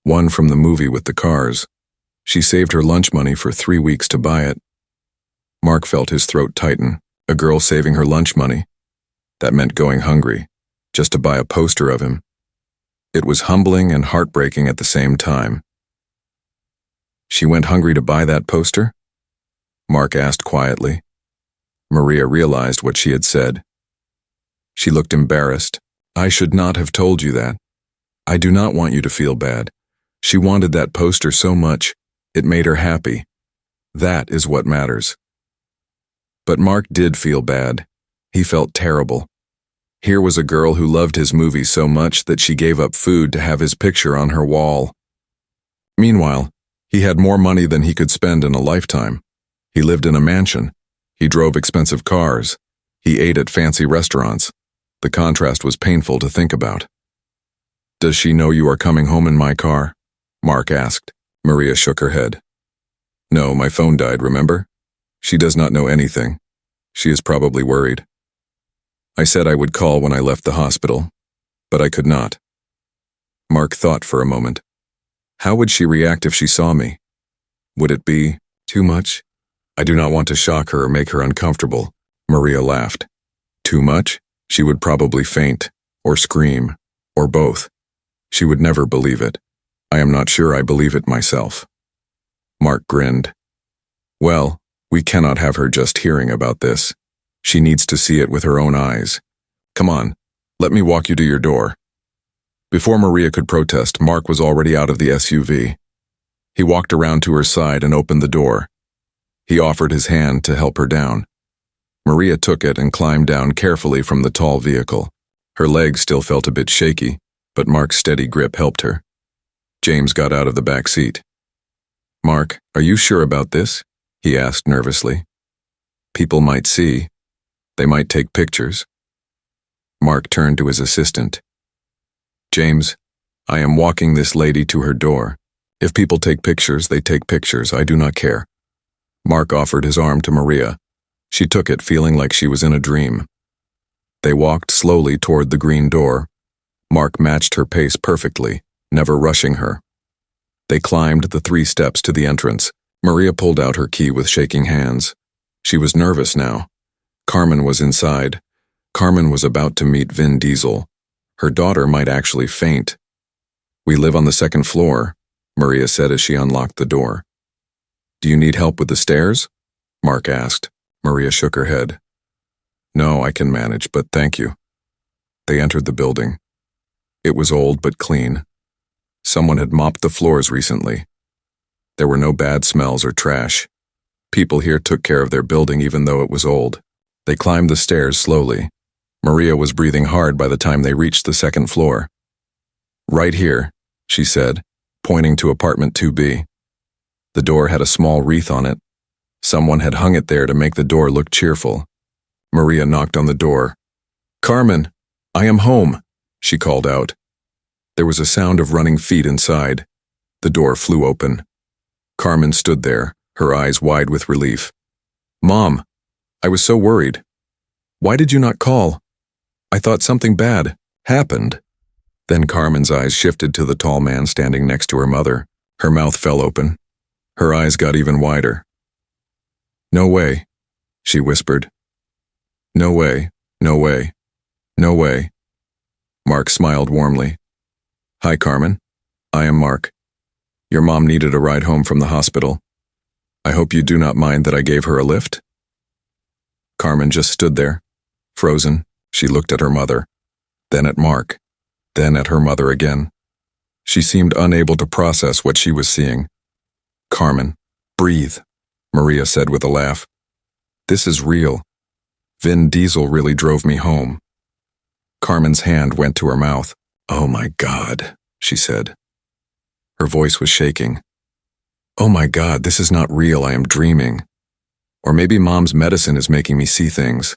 [SPEAKER 1] one from the movie with the cars. She saved her lunch money for 3 weeks to buy it. Mark felt his throat tighten. A girl saving her lunch money. That meant going hungry, just to buy a poster of him. It was humbling and heartbreaking at the same time. She went hungry to buy that poster? Mark asked quietly. Maria realized what she had said. She looked embarrassed. I should not have told you that. I do not want you to feel bad. She wanted that poster so much, it made her happy. That is what matters. But Mark did feel bad. He felt terrible. Here was a girl who loved his movie so much that she gave up food to have his picture on her wall. Meanwhile, he had more money than he could spend in a lifetime. He lived in a mansion. He drove expensive cars. He ate at fancy restaurants. The contrast was painful to think about. Does she know you are coming home in my car? Mark asked. Maria shook her head. No, my phone died, remember? She does not know anything. She is probably worried. I said I would call when I left the hospital, but I could not. Mark thought for a moment. How would she react if she saw me? Would it be too much? I do not want to shock her or make her uncomfortable. Maria laughed. Too much? She would probably faint, or scream, or both. She would never believe it. I am not sure I believe it myself. Mark grinned. Well, we cannot have her just hearing about this. She needs to see it with her own eyes. Come on, let me walk you to your door. Before Maria could protest, Mark was already out of the SUV. He walked around to her side and opened the door. He offered his hand to help her down. Maria took it and climbed down carefully from the tall vehicle. Her legs still felt a bit shaky, but Mark's steady grip helped her. James got out of the back seat. Mark, are you sure about this? He asked nervously. People might see. They might take pictures. Mark turned to his assistant. James, I am walking this lady to her door. If people take pictures, they take pictures. I do not care. Mark offered his arm to Maria. She took it, feeling like she was in a dream. They walked slowly toward the green door. Mark matched her pace perfectly, never rushing her. They climbed the 3 steps to the entrance. Maria pulled out her key with shaking hands. She was nervous now. Carmen was inside. Carmen was about to meet Vin Diesel. Her daughter might actually faint. We live on the 2nd floor, Maria said as she unlocked the door. Do you need help with the stairs? Mark asked. Maria shook her head. No, I can manage, but thank you. They entered the building. It was old but clean. Someone had mopped the floors recently. There were no bad smells or trash. People here took care of their building even though it was old. They climbed the stairs slowly. Maria was breathing hard by the time they reached the 2nd floor. Right here, she said, pointing to apartment 2B. The door had a small wreath on it. Someone had hung it there to make the door look cheerful. Maria knocked on the door. Carmen, I am home, she called out. There was a sound of running feet inside. The door flew open. Carmen stood there, her eyes wide with relief. Mom, I was so worried. Why did you not call? I thought something bad happened. Then Carmen's eyes shifted to the tall man standing next to her mother. Her mouth fell open. Her eyes got even wider. No way, she whispered. No way, no way, no way. Mark smiled warmly. Hi, Carmen. I am Mark. Your mom needed a ride home from the hospital. I hope you do not mind that I gave her a lift? Carmen just stood there, frozen. She looked at her mother, then at Mark, then at her mother again. She seemed unable to process what she was seeing. Carmen, breathe, Maria said with a laugh. This is real. Vin Diesel really drove me home. Carmen's hand went to her mouth. Oh my God, she said. Her voice was shaking. Oh my God, this is not real, I am dreaming. Or maybe Mom's medicine is making me see things.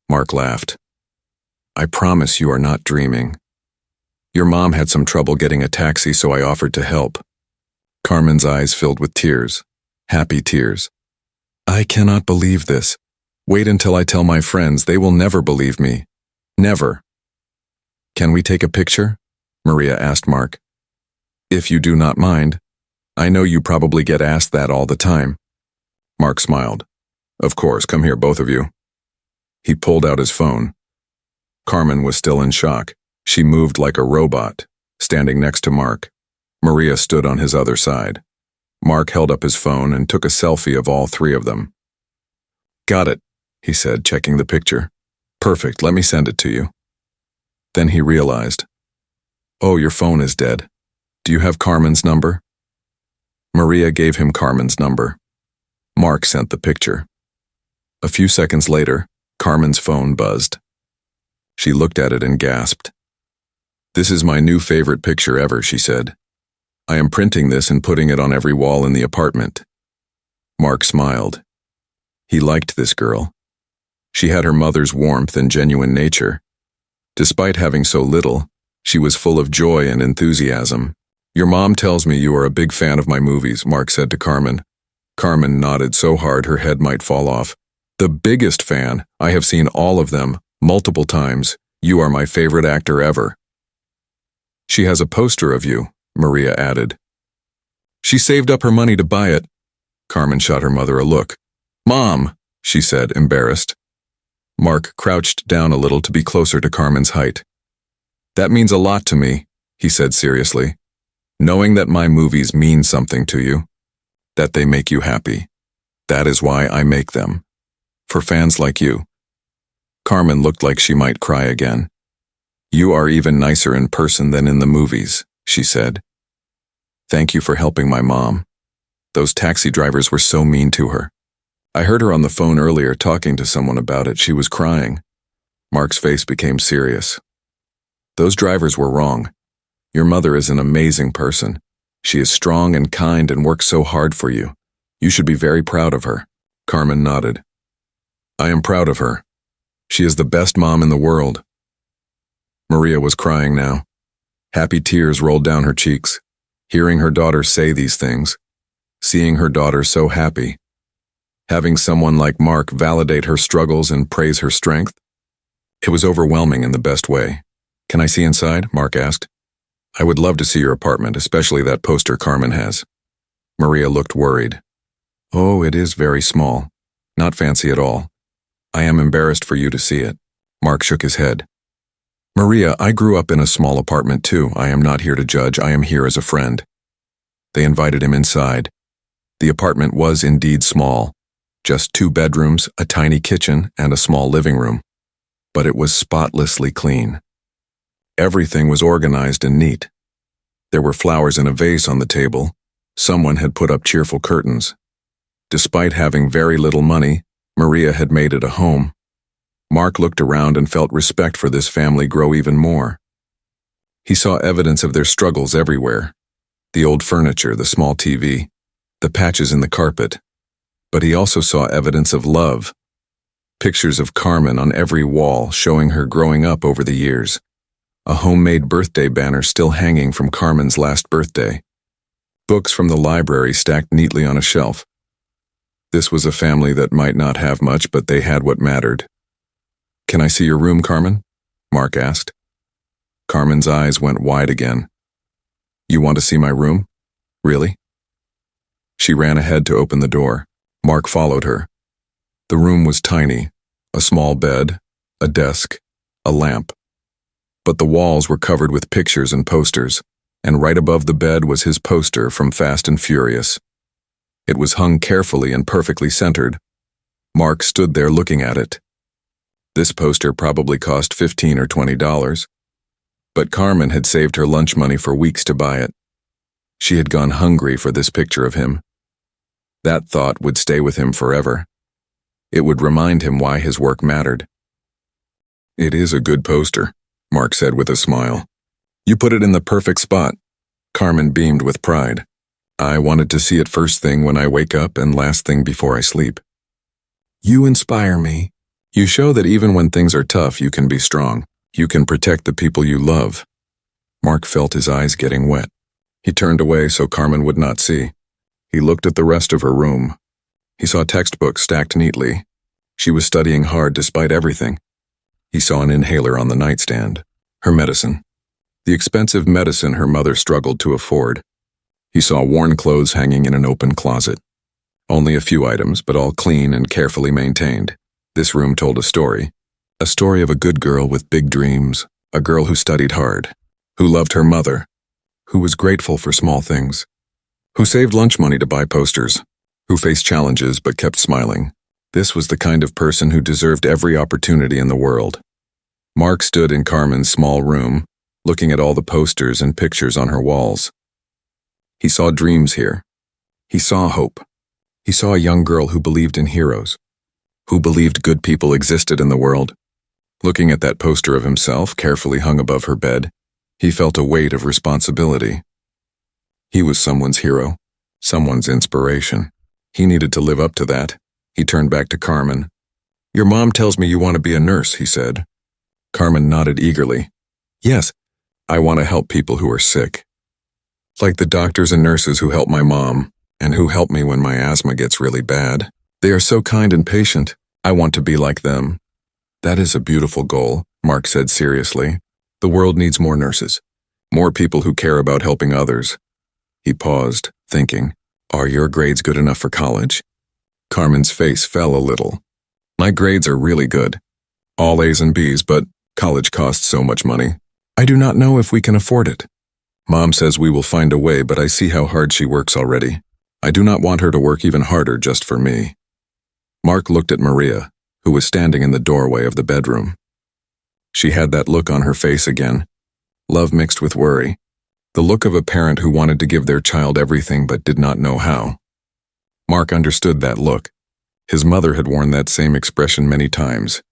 [SPEAKER 1] Mark laughed. I promise you are not dreaming. Your mom had some trouble getting a taxi, so I offered to help. Carmen's eyes filled with tears, happy tears. I cannot believe this. Wait until I tell my friends, they will never believe me. Never. Can we take a picture? Maria asked Mark. If you do not mind. I know you probably get asked that all the time. Mark smiled. Of course, come here, both of you. He pulled out his phone. Carmen was still in shock. She moved like a robot, standing next to Mark. Maria stood on his other side. Mark held up his phone and took a selfie of all three of them. Got it, he said, checking the picture. Perfect, let me send it to you. Then he realized. Oh, your phone is dead. Do you have Carmen's number? Maria gave him Carmen's number. Mark sent the picture. A few seconds later, Carmen's phone buzzed. She looked at it and gasped. This is my new favorite picture ever, she said. I am printing this and putting it on every wall in the apartment. Mark smiled. He liked this girl. She had her mother's warmth and genuine nature. Despite having so little, she was full of joy and enthusiasm. Your mom tells me you are a big fan of my movies, Mark said to Carmen. Carmen nodded so hard her head might fall off. The biggest fan. I have seen all of them, multiple times. You are my favorite actor ever. She has a poster of you, Maria added. She saved up her money to buy it. Carmen shot her mother a look. Mom, she said, embarrassed. Mark crouched down a little to be closer to Carmen's height. That means a lot to me, he said seriously. Knowing that my movies mean something to you, that they make you happy. That is why I make them. For fans like you. Carmen looked like she might cry again. You are even nicer in person than in the movies, she said. Thank you for helping my mom. Those taxi drivers were so mean to her. I heard her on the phone earlier talking to someone about it. She was crying. Mark's face became serious. Those drivers were wrong. Your mother is an amazing person. She is strong and kind and works so hard for you. You should be very proud of her. Carmen nodded. I am proud of her. She is the best mom in the world. Maria was crying now. Happy tears rolled down her cheeks, hearing her daughter say these things, seeing her daughter so happy. Having someone like Mark validate her struggles and praise her strength. It was overwhelming in the best way. Can I see inside? Mark asked. I would love to see your apartment, especially that poster Carmen has. Maria looked worried. Oh, it is very small. Not fancy at all. I am embarrassed for you to see it. Mark shook his head. Maria, I grew up in a small apartment too. I am not here to judge. I am here as a friend. They invited him inside. The apartment was indeed small. Just 2 bedrooms, a tiny kitchen, and a small living room. But it was spotlessly clean. Everything was organized and neat. There were flowers in a vase on the table. Someone had put up cheerful curtains. Despite having very little money, Maria had made it a home. Mark looked around and felt respect for this family grow even more. He saw evidence of their struggles everywhere. The old furniture, the small TV, the patches in the carpet. But he also saw evidence of love. Pictures of Carmen on every wall showing her growing up over the years. A homemade birthday banner still hanging from Carmen's last birthday. Books from the library stacked neatly on a shelf. This was a family that might not have much, but they had what mattered. Can I see your room, Carmen? Mark asked. Carmen's eyes went wide again. You want to see my room? Really? She ran ahead to open the door. Mark followed her. The room was tiny, a small bed, a desk, a lamp. But the walls were covered with pictures and posters, and right above the bed was his poster from Fast and Furious. It was hung carefully and perfectly centered. Mark stood there looking at it. This poster probably cost $15 or $20, but Carmen had saved her lunch money for weeks to buy it. She had gone hungry for this picture of him. That thought would stay with him forever. It would remind him why his work mattered. It is a good poster, Mark said with a smile. You put it in the perfect spot. Carmen beamed with pride. I wanted to see it first thing when I wake up and last thing before I sleep. You inspire me. You show that even when things are tough, you can be strong. You can protect the people you love. Mark felt his eyes getting wet. He turned away so Carmen would not see. He looked at the rest of her room. He saw textbooks stacked neatly. She was studying hard despite everything. He saw an inhaler on the nightstand. Her medicine. The expensive medicine her mother struggled to afford. He saw worn clothes hanging in an open closet. Only a few items, but all clean and carefully maintained. This room told a story of a good girl with big dreams, a girl who studied hard, who loved her mother, who was grateful for small things, who saved lunch money to buy posters, who faced challenges but kept smiling. This was the kind of person who deserved every opportunity in the world. Mark stood in Carmen's small room, looking at all the posters and pictures on her walls. He saw dreams here. He saw hope. He saw a young girl who believed in heroes, who believed good people existed in the world. Looking at that poster of himself carefully hung above her bed, he felt a weight of responsibility. He was someone's hero, someone's inspiration. He needed to live up to that. He turned back to Carmen. "Your mom tells me you want to be a nurse," he said. Carmen nodded eagerly. "Yes, I want to help people who are sick. Like the doctors and nurses who help my mom, and who help me when my asthma gets really bad. They are so kind and patient. I want to be like them." "That is a beautiful goal," Mark said seriously. "The world needs more nurses, more people who care about helping others." He paused, thinking, "Are your grades good enough for college?" Carmen's face fell a little. "My grades are really good. All A's and B's, but college costs so much money. I do not know if we can afford it. Mom says we will find a way, but I see how hard she works already. I do not want her to work even harder just for me." Mark looked at Maria, who was standing in the doorway of the bedroom. She had that look on her face again, love mixed with worry, the look of a parent who wanted to give their child everything but did not know how. Mark understood that look. His mother had worn that same expression many times.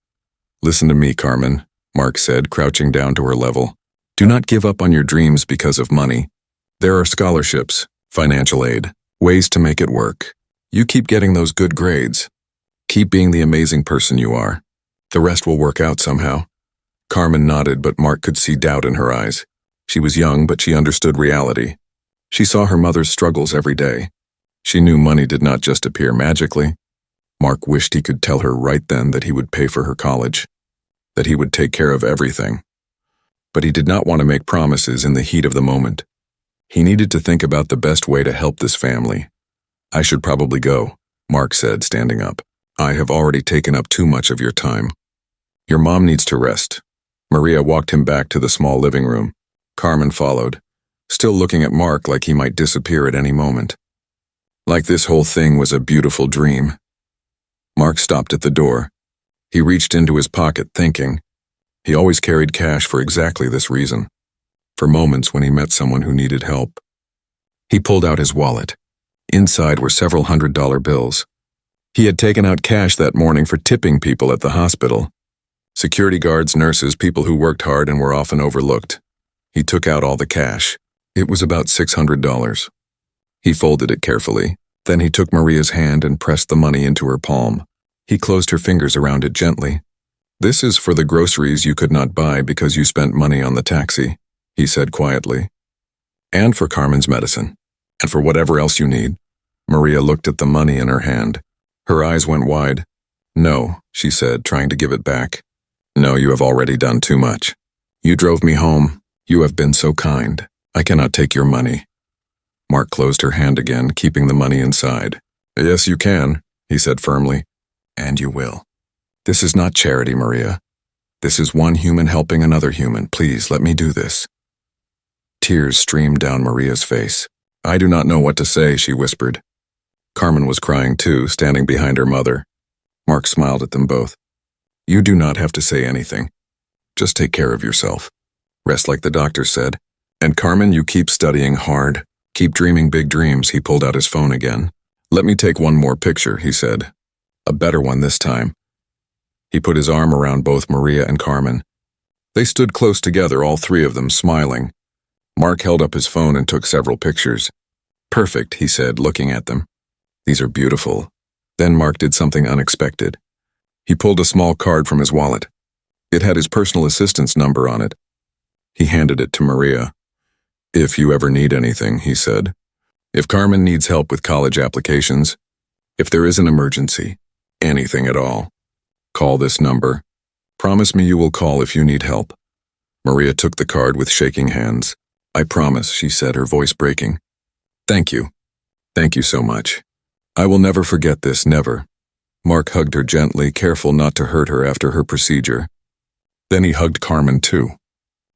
[SPEAKER 1] "Listen to me, Carmen," Mark said, crouching down to her level. "Do not give up on your dreams because of money. There are scholarships, financial aid, ways to make it work. You keep getting those good grades. Keep being the amazing person you are. The rest will work out somehow." Carmen nodded, but Mark could see doubt in her eyes. She was young, but she understood reality. She saw her mother's struggles every day. She knew money did not just appear magically. Mark wished he could tell her right then that he would pay for her college, that he would take care of everything. But he did not want to make promises in the heat of the moment. He needed to think about the best way to help this family. "I should probably go," Mark said, standing up. "I have already taken up too much of your time. Your mom needs to rest." Maria walked him back to the small living room. Carmen followed, still looking at Mark like he might disappear at any moment. Like this whole thing was a beautiful dream. Mark stopped at the door. He reached into his pocket, thinking. He always carried cash for exactly this reason, for moments when he met someone who needed help. He pulled out his wallet. Inside were several $100 bills. He had taken out cash that morning for tipping people at the hospital. Security guards, nurses, people who worked hard and were often overlooked. He took out all the cash. It was about $600. He folded it carefully. Then he took Maria's hand and pressed the money into her palm. He closed her fingers around it gently. "This is for the groceries you could not buy because you spent money on the taxi," he said quietly. "And for Carmen's medicine. And for whatever else you need." Maria looked at the money in her hand. Her eyes went wide. "No," she said, trying to give it back. "No, you have already done too much. You drove me home. You have been so kind. I cannot take your money." Mark closed her hand again, keeping the money inside. "Yes, you can," he said firmly. "And you will. This is not charity, Maria. This is one human helping another human. Please, let me do this." Tears streamed down Maria's face. "I do not know what to say," she whispered. Carmen was crying too, standing behind her mother. Mark smiled at them both. "You do not have to say anything. Just take care of yourself. Rest like the doctor said. And Carmen, you keep studying hard. Keep dreaming big dreams." He pulled out his phone again. "Let me take one more picture," he said. "A better one this time." He put his arm around both Maria and Carmen. They stood close together, all three of them, smiling. Mark held up his phone and took several pictures. "Perfect," he said, looking at them. "These are beautiful." Then Mark did something unexpected. He pulled a small card from his wallet. It had his personal assistant's number on it. He handed it to Maria. "If you ever need anything," he said. "If Carmen needs help with college applications, if there is an emergency, anything at all, call this number. Promise me you will call if you need help." Maria took the card with shaking hands. "I promise," she said, her voice breaking. "Thank you. Thank you so much. I will never forget this, never. Mark hugged her gently, careful not to hurt her after her procedure. Then he hugged Carmen too.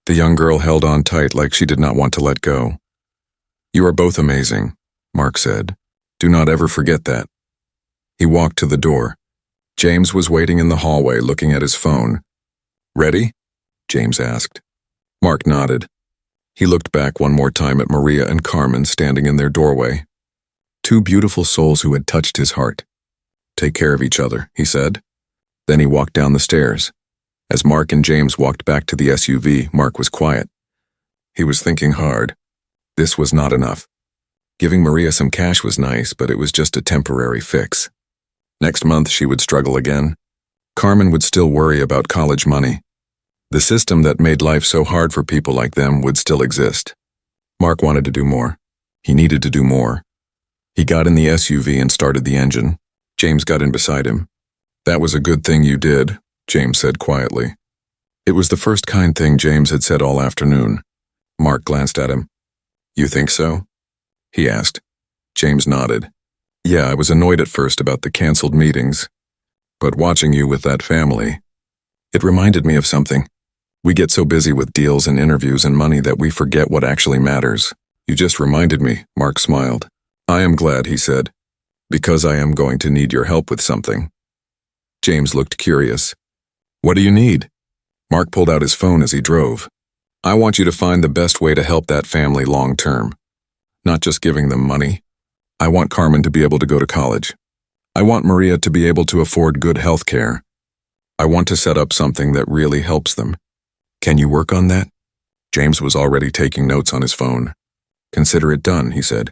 [SPEAKER 1] The young girl held on tight like she did not want to let go. You are both amazing, Mark said. Do not ever forget that. He walked to the door. James was waiting in the hallway looking at his phone. Ready? James asked. Mark nodded. He looked back one more time at Maria and Carmen standing in their doorway. Two beautiful souls who had touched his heart. Take care of each other, he said. Then he walked down the stairs. As Mark and James walked back to the SUV, Mark was quiet. He was thinking hard. This was not enough. Giving Maria some cash was nice, but it was just a temporary fix. Next month she would struggle again. Carmen would still worry about college money. The system that made life so hard for people like them would still exist. Mark wanted to do more. He needed to do more. He got in the SUV and started the engine. James got in beside him. That was a good thing you did, James said quietly. It was the first kind thing James had said all afternoon. Mark glanced at him. You think so? He asked. James nodded. Yeah, I was annoyed at first about the canceled meetings. But watching you with that family, it reminded me of something. We get so busy with deals and interviews and money that we forget what actually matters. You just reminded me, Mark smiled. I am glad, he said, because I am going to need your help with something. James looked curious. What do you need? Mark pulled out his phone as he drove. I want you to find the best way to help that family long term. Not just giving them money. I want Carmen to be able to go to college. I want Maria to be able to afford good health care. I want to set up something that really helps them. Can you work on that? James was already taking notes on his phone. Consider it done, he said.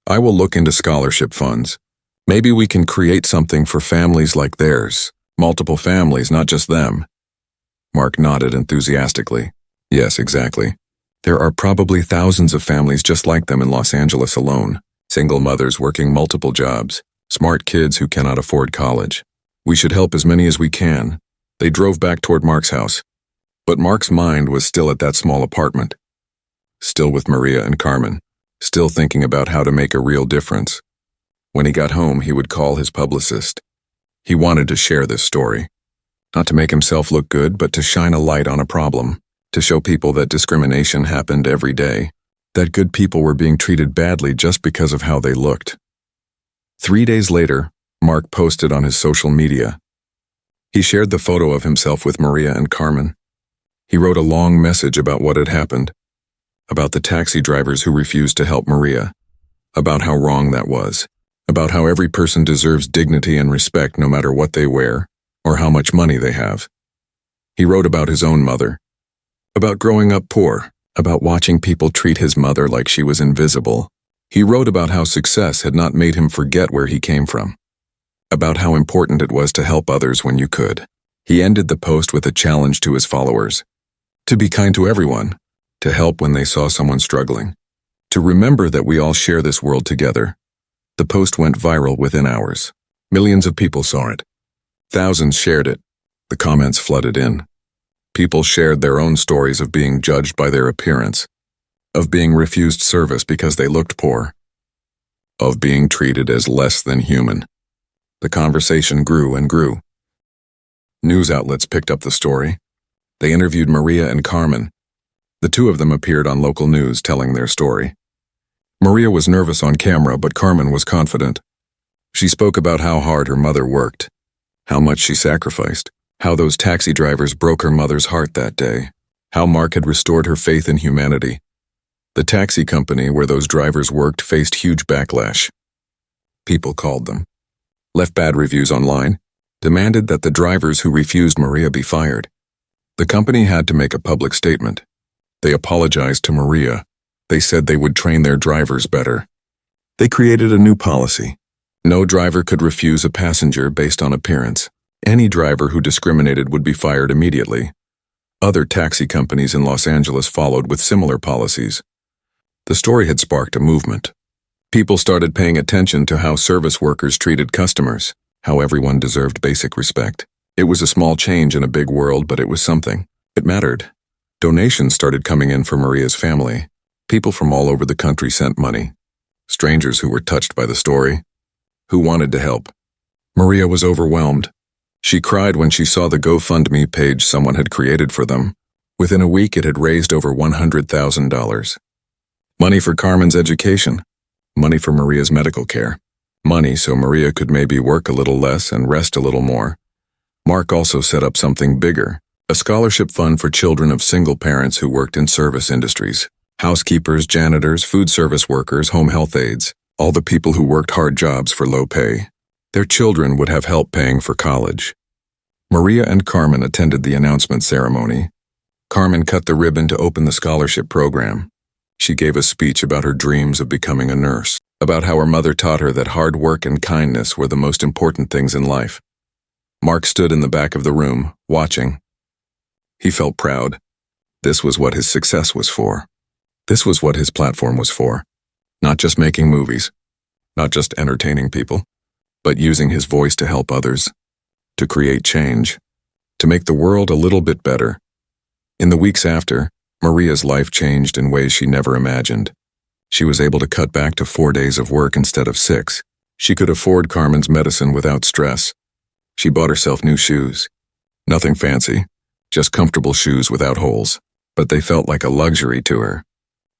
[SPEAKER 1] I will look into scholarship funds. Maybe we can create something for families like theirs. Multiple families, not just them. Mark nodded enthusiastically. Yes, exactly. There are probably thousands of families just like them in Los Angeles alone. Single mothers working multiple jobs. Smart kids who cannot afford college. We should help as many as we can. They drove back toward Mark's house. But Mark's mind was still at that small apartment. Still with Maria and Carmen. Still thinking about how to make a real difference. When he got home, he would call his publicist. He wanted to share this story. Not to make himself look good, but to shine a light on a problem. To show people that discrimination happened every day. That good people were being treated badly just because of how they looked. 3 days later, Mark posted on his social media. He shared the photo of himself with Maria and Carmen. He wrote a long message about what had happened. About the taxi drivers who refused to help Maria. About how wrong that was. About how every person deserves dignity and respect no matter what they wear, or how much money they have. He wrote about his own mother. About growing up poor. About watching people treat his mother like she was invisible. He wrote about how success had not made him forget where he came from. About how important it was to help others when you could. He ended the post with a challenge to his followers. To be kind to everyone. To help when they saw someone struggling. To remember that we all share this world together. The post went viral within hours. Millions of people saw it. Thousands shared it. The comments flooded in. People shared their own stories of being judged by their appearance. Of being refused service because they looked poor. Of being treated as less than human. The conversation grew and grew. News outlets picked up the story. They interviewed Maria and Carmen. The two of them appeared on local news telling their story. Maria was nervous on camera, but Carmen was confident. She spoke about how hard her mother worked, how much she sacrificed, how those taxi drivers broke her mother's heart that day, how Mark had restored her faith in humanity. The taxi company where those drivers worked faced huge backlash. People called them, left bad reviews online, demanded that the drivers who refused Maria be fired. The company had to make a public statement. They apologized to Maria. They said they would train their drivers better. They created a new policy. No driver could refuse a passenger based on appearance. Any driver who discriminated would be fired immediately. Other taxi companies in Los Angeles followed with similar policies. The story had sparked a movement. People started paying attention to how service workers treated customers, how everyone deserved basic respect. It was a small change in a big world, but it was something. It mattered. Donations started coming in for Maria's family. People from all over the country sent money. Strangers who were touched by the story. who wanted to help. Maria was overwhelmed. She cried when she saw the GoFundMe page someone had created for them. Within a week, it had raised over $100,000. Money for Carmen's education. Money for Maria's medical care. Money so Maria could maybe work a little less and rest a little more. Mark also set up something bigger, a scholarship fund for children of single parents who worked in service industries. Housekeepers, janitors, food service workers, home health aides, all the people who worked hard jobs for low pay. Their children would have help paying for college. Maria and Carmen attended the announcement ceremony. Carmen cut the ribbon to open the scholarship program. She gave a speech about her dreams of becoming a nurse, about how her mother taught her that hard work and kindness were the most important things in life. Mark stood in the back of the room, watching. He felt proud. This was what his success was for. This was what his platform was for. Not just making movies, not just entertaining people, but using his voice to help others, to create change, to make the world a little bit better. In the weeks after, Maria's life changed in ways she never imagined. She was able to cut back to 4 days of work instead of 6. She could afford Carmen's medicine without stress. She bought herself new shoes. Nothing fancy, just comfortable shoes without holes, but they felt like a luxury to her.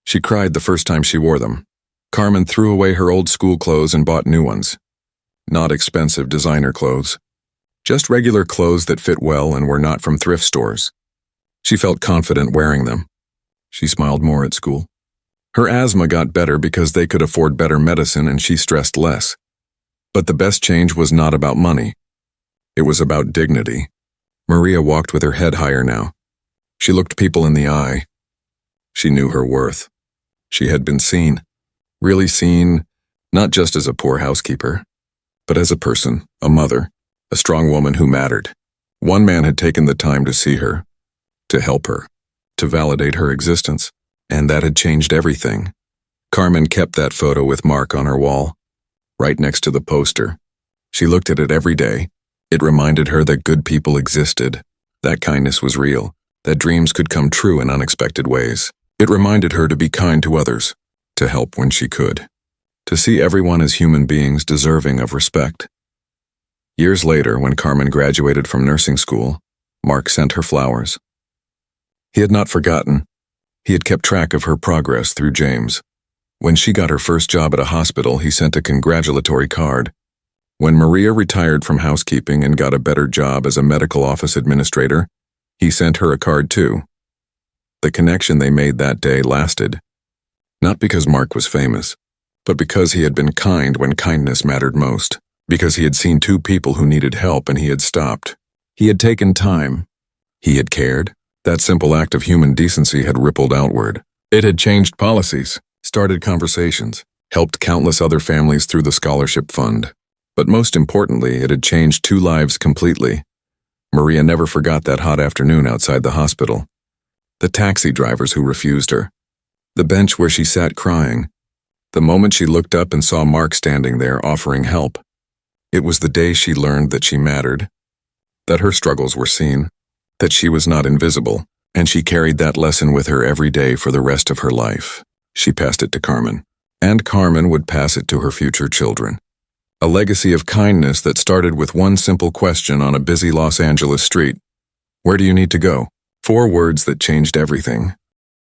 [SPEAKER 1] She cried the first time she wore them. Carmen threw away her old school clothes and bought new ones. Not expensive designer clothes. Just regular clothes that fit well and were not from thrift stores. She felt confident wearing them. She smiled more at school. Her asthma got better because they could afford better medicine and she stressed less. But the best change was not about money. It was about dignity. Maria walked with her head higher now. She looked people in the eye. She knew her worth. She had been seen. Really seen, not just as a poor housekeeper, but as a person, a mother, a strong woman who mattered. One man had taken the time to see her, to help her, to validate her existence, and that had changed everything. Carmen kept that photo with Mark on her wall, right next to the poster. She looked at it every day. It reminded her that good people existed, that kindness was real, that dreams could come true in unexpected ways. It reminded her to be kind to others, to help when she could, to see everyone as human beings deserving of respect. Years later, when Carmen graduated from nursing school, Mark sent her flowers. He had not forgotten. He had kept track of her progress through James. When she got her first job at a hospital, he sent a congratulatory card. When Maria retired from housekeeping and got a better job as a medical office administrator, he sent her a card too. The connection they made that day lasted. Not because Mark was famous, but because he had been kind when kindness mattered most, because he had seen two people who needed help and he had stopped. He had taken time. He had cared. That simple act of human decency had rippled outward. It had changed policies, started conversations, helped countless other families through the scholarship fund. But most importantly, it had changed two lives completely. Maria never forgot that hot afternoon outside the hospital. The taxi drivers who refused her. The bench where she sat crying. The moment she looked up and saw Mark standing there offering help. It was the day she learned that she mattered, that her struggles were seen, that she was not invisible, and she carried that lesson with her every day for the rest of her life. She passed it to Carmen, and Carmen would pass it to her future children. A legacy of kindness that started with one simple question on a busy Los Angeles street. Where do you need to go? 4 words that changed everything.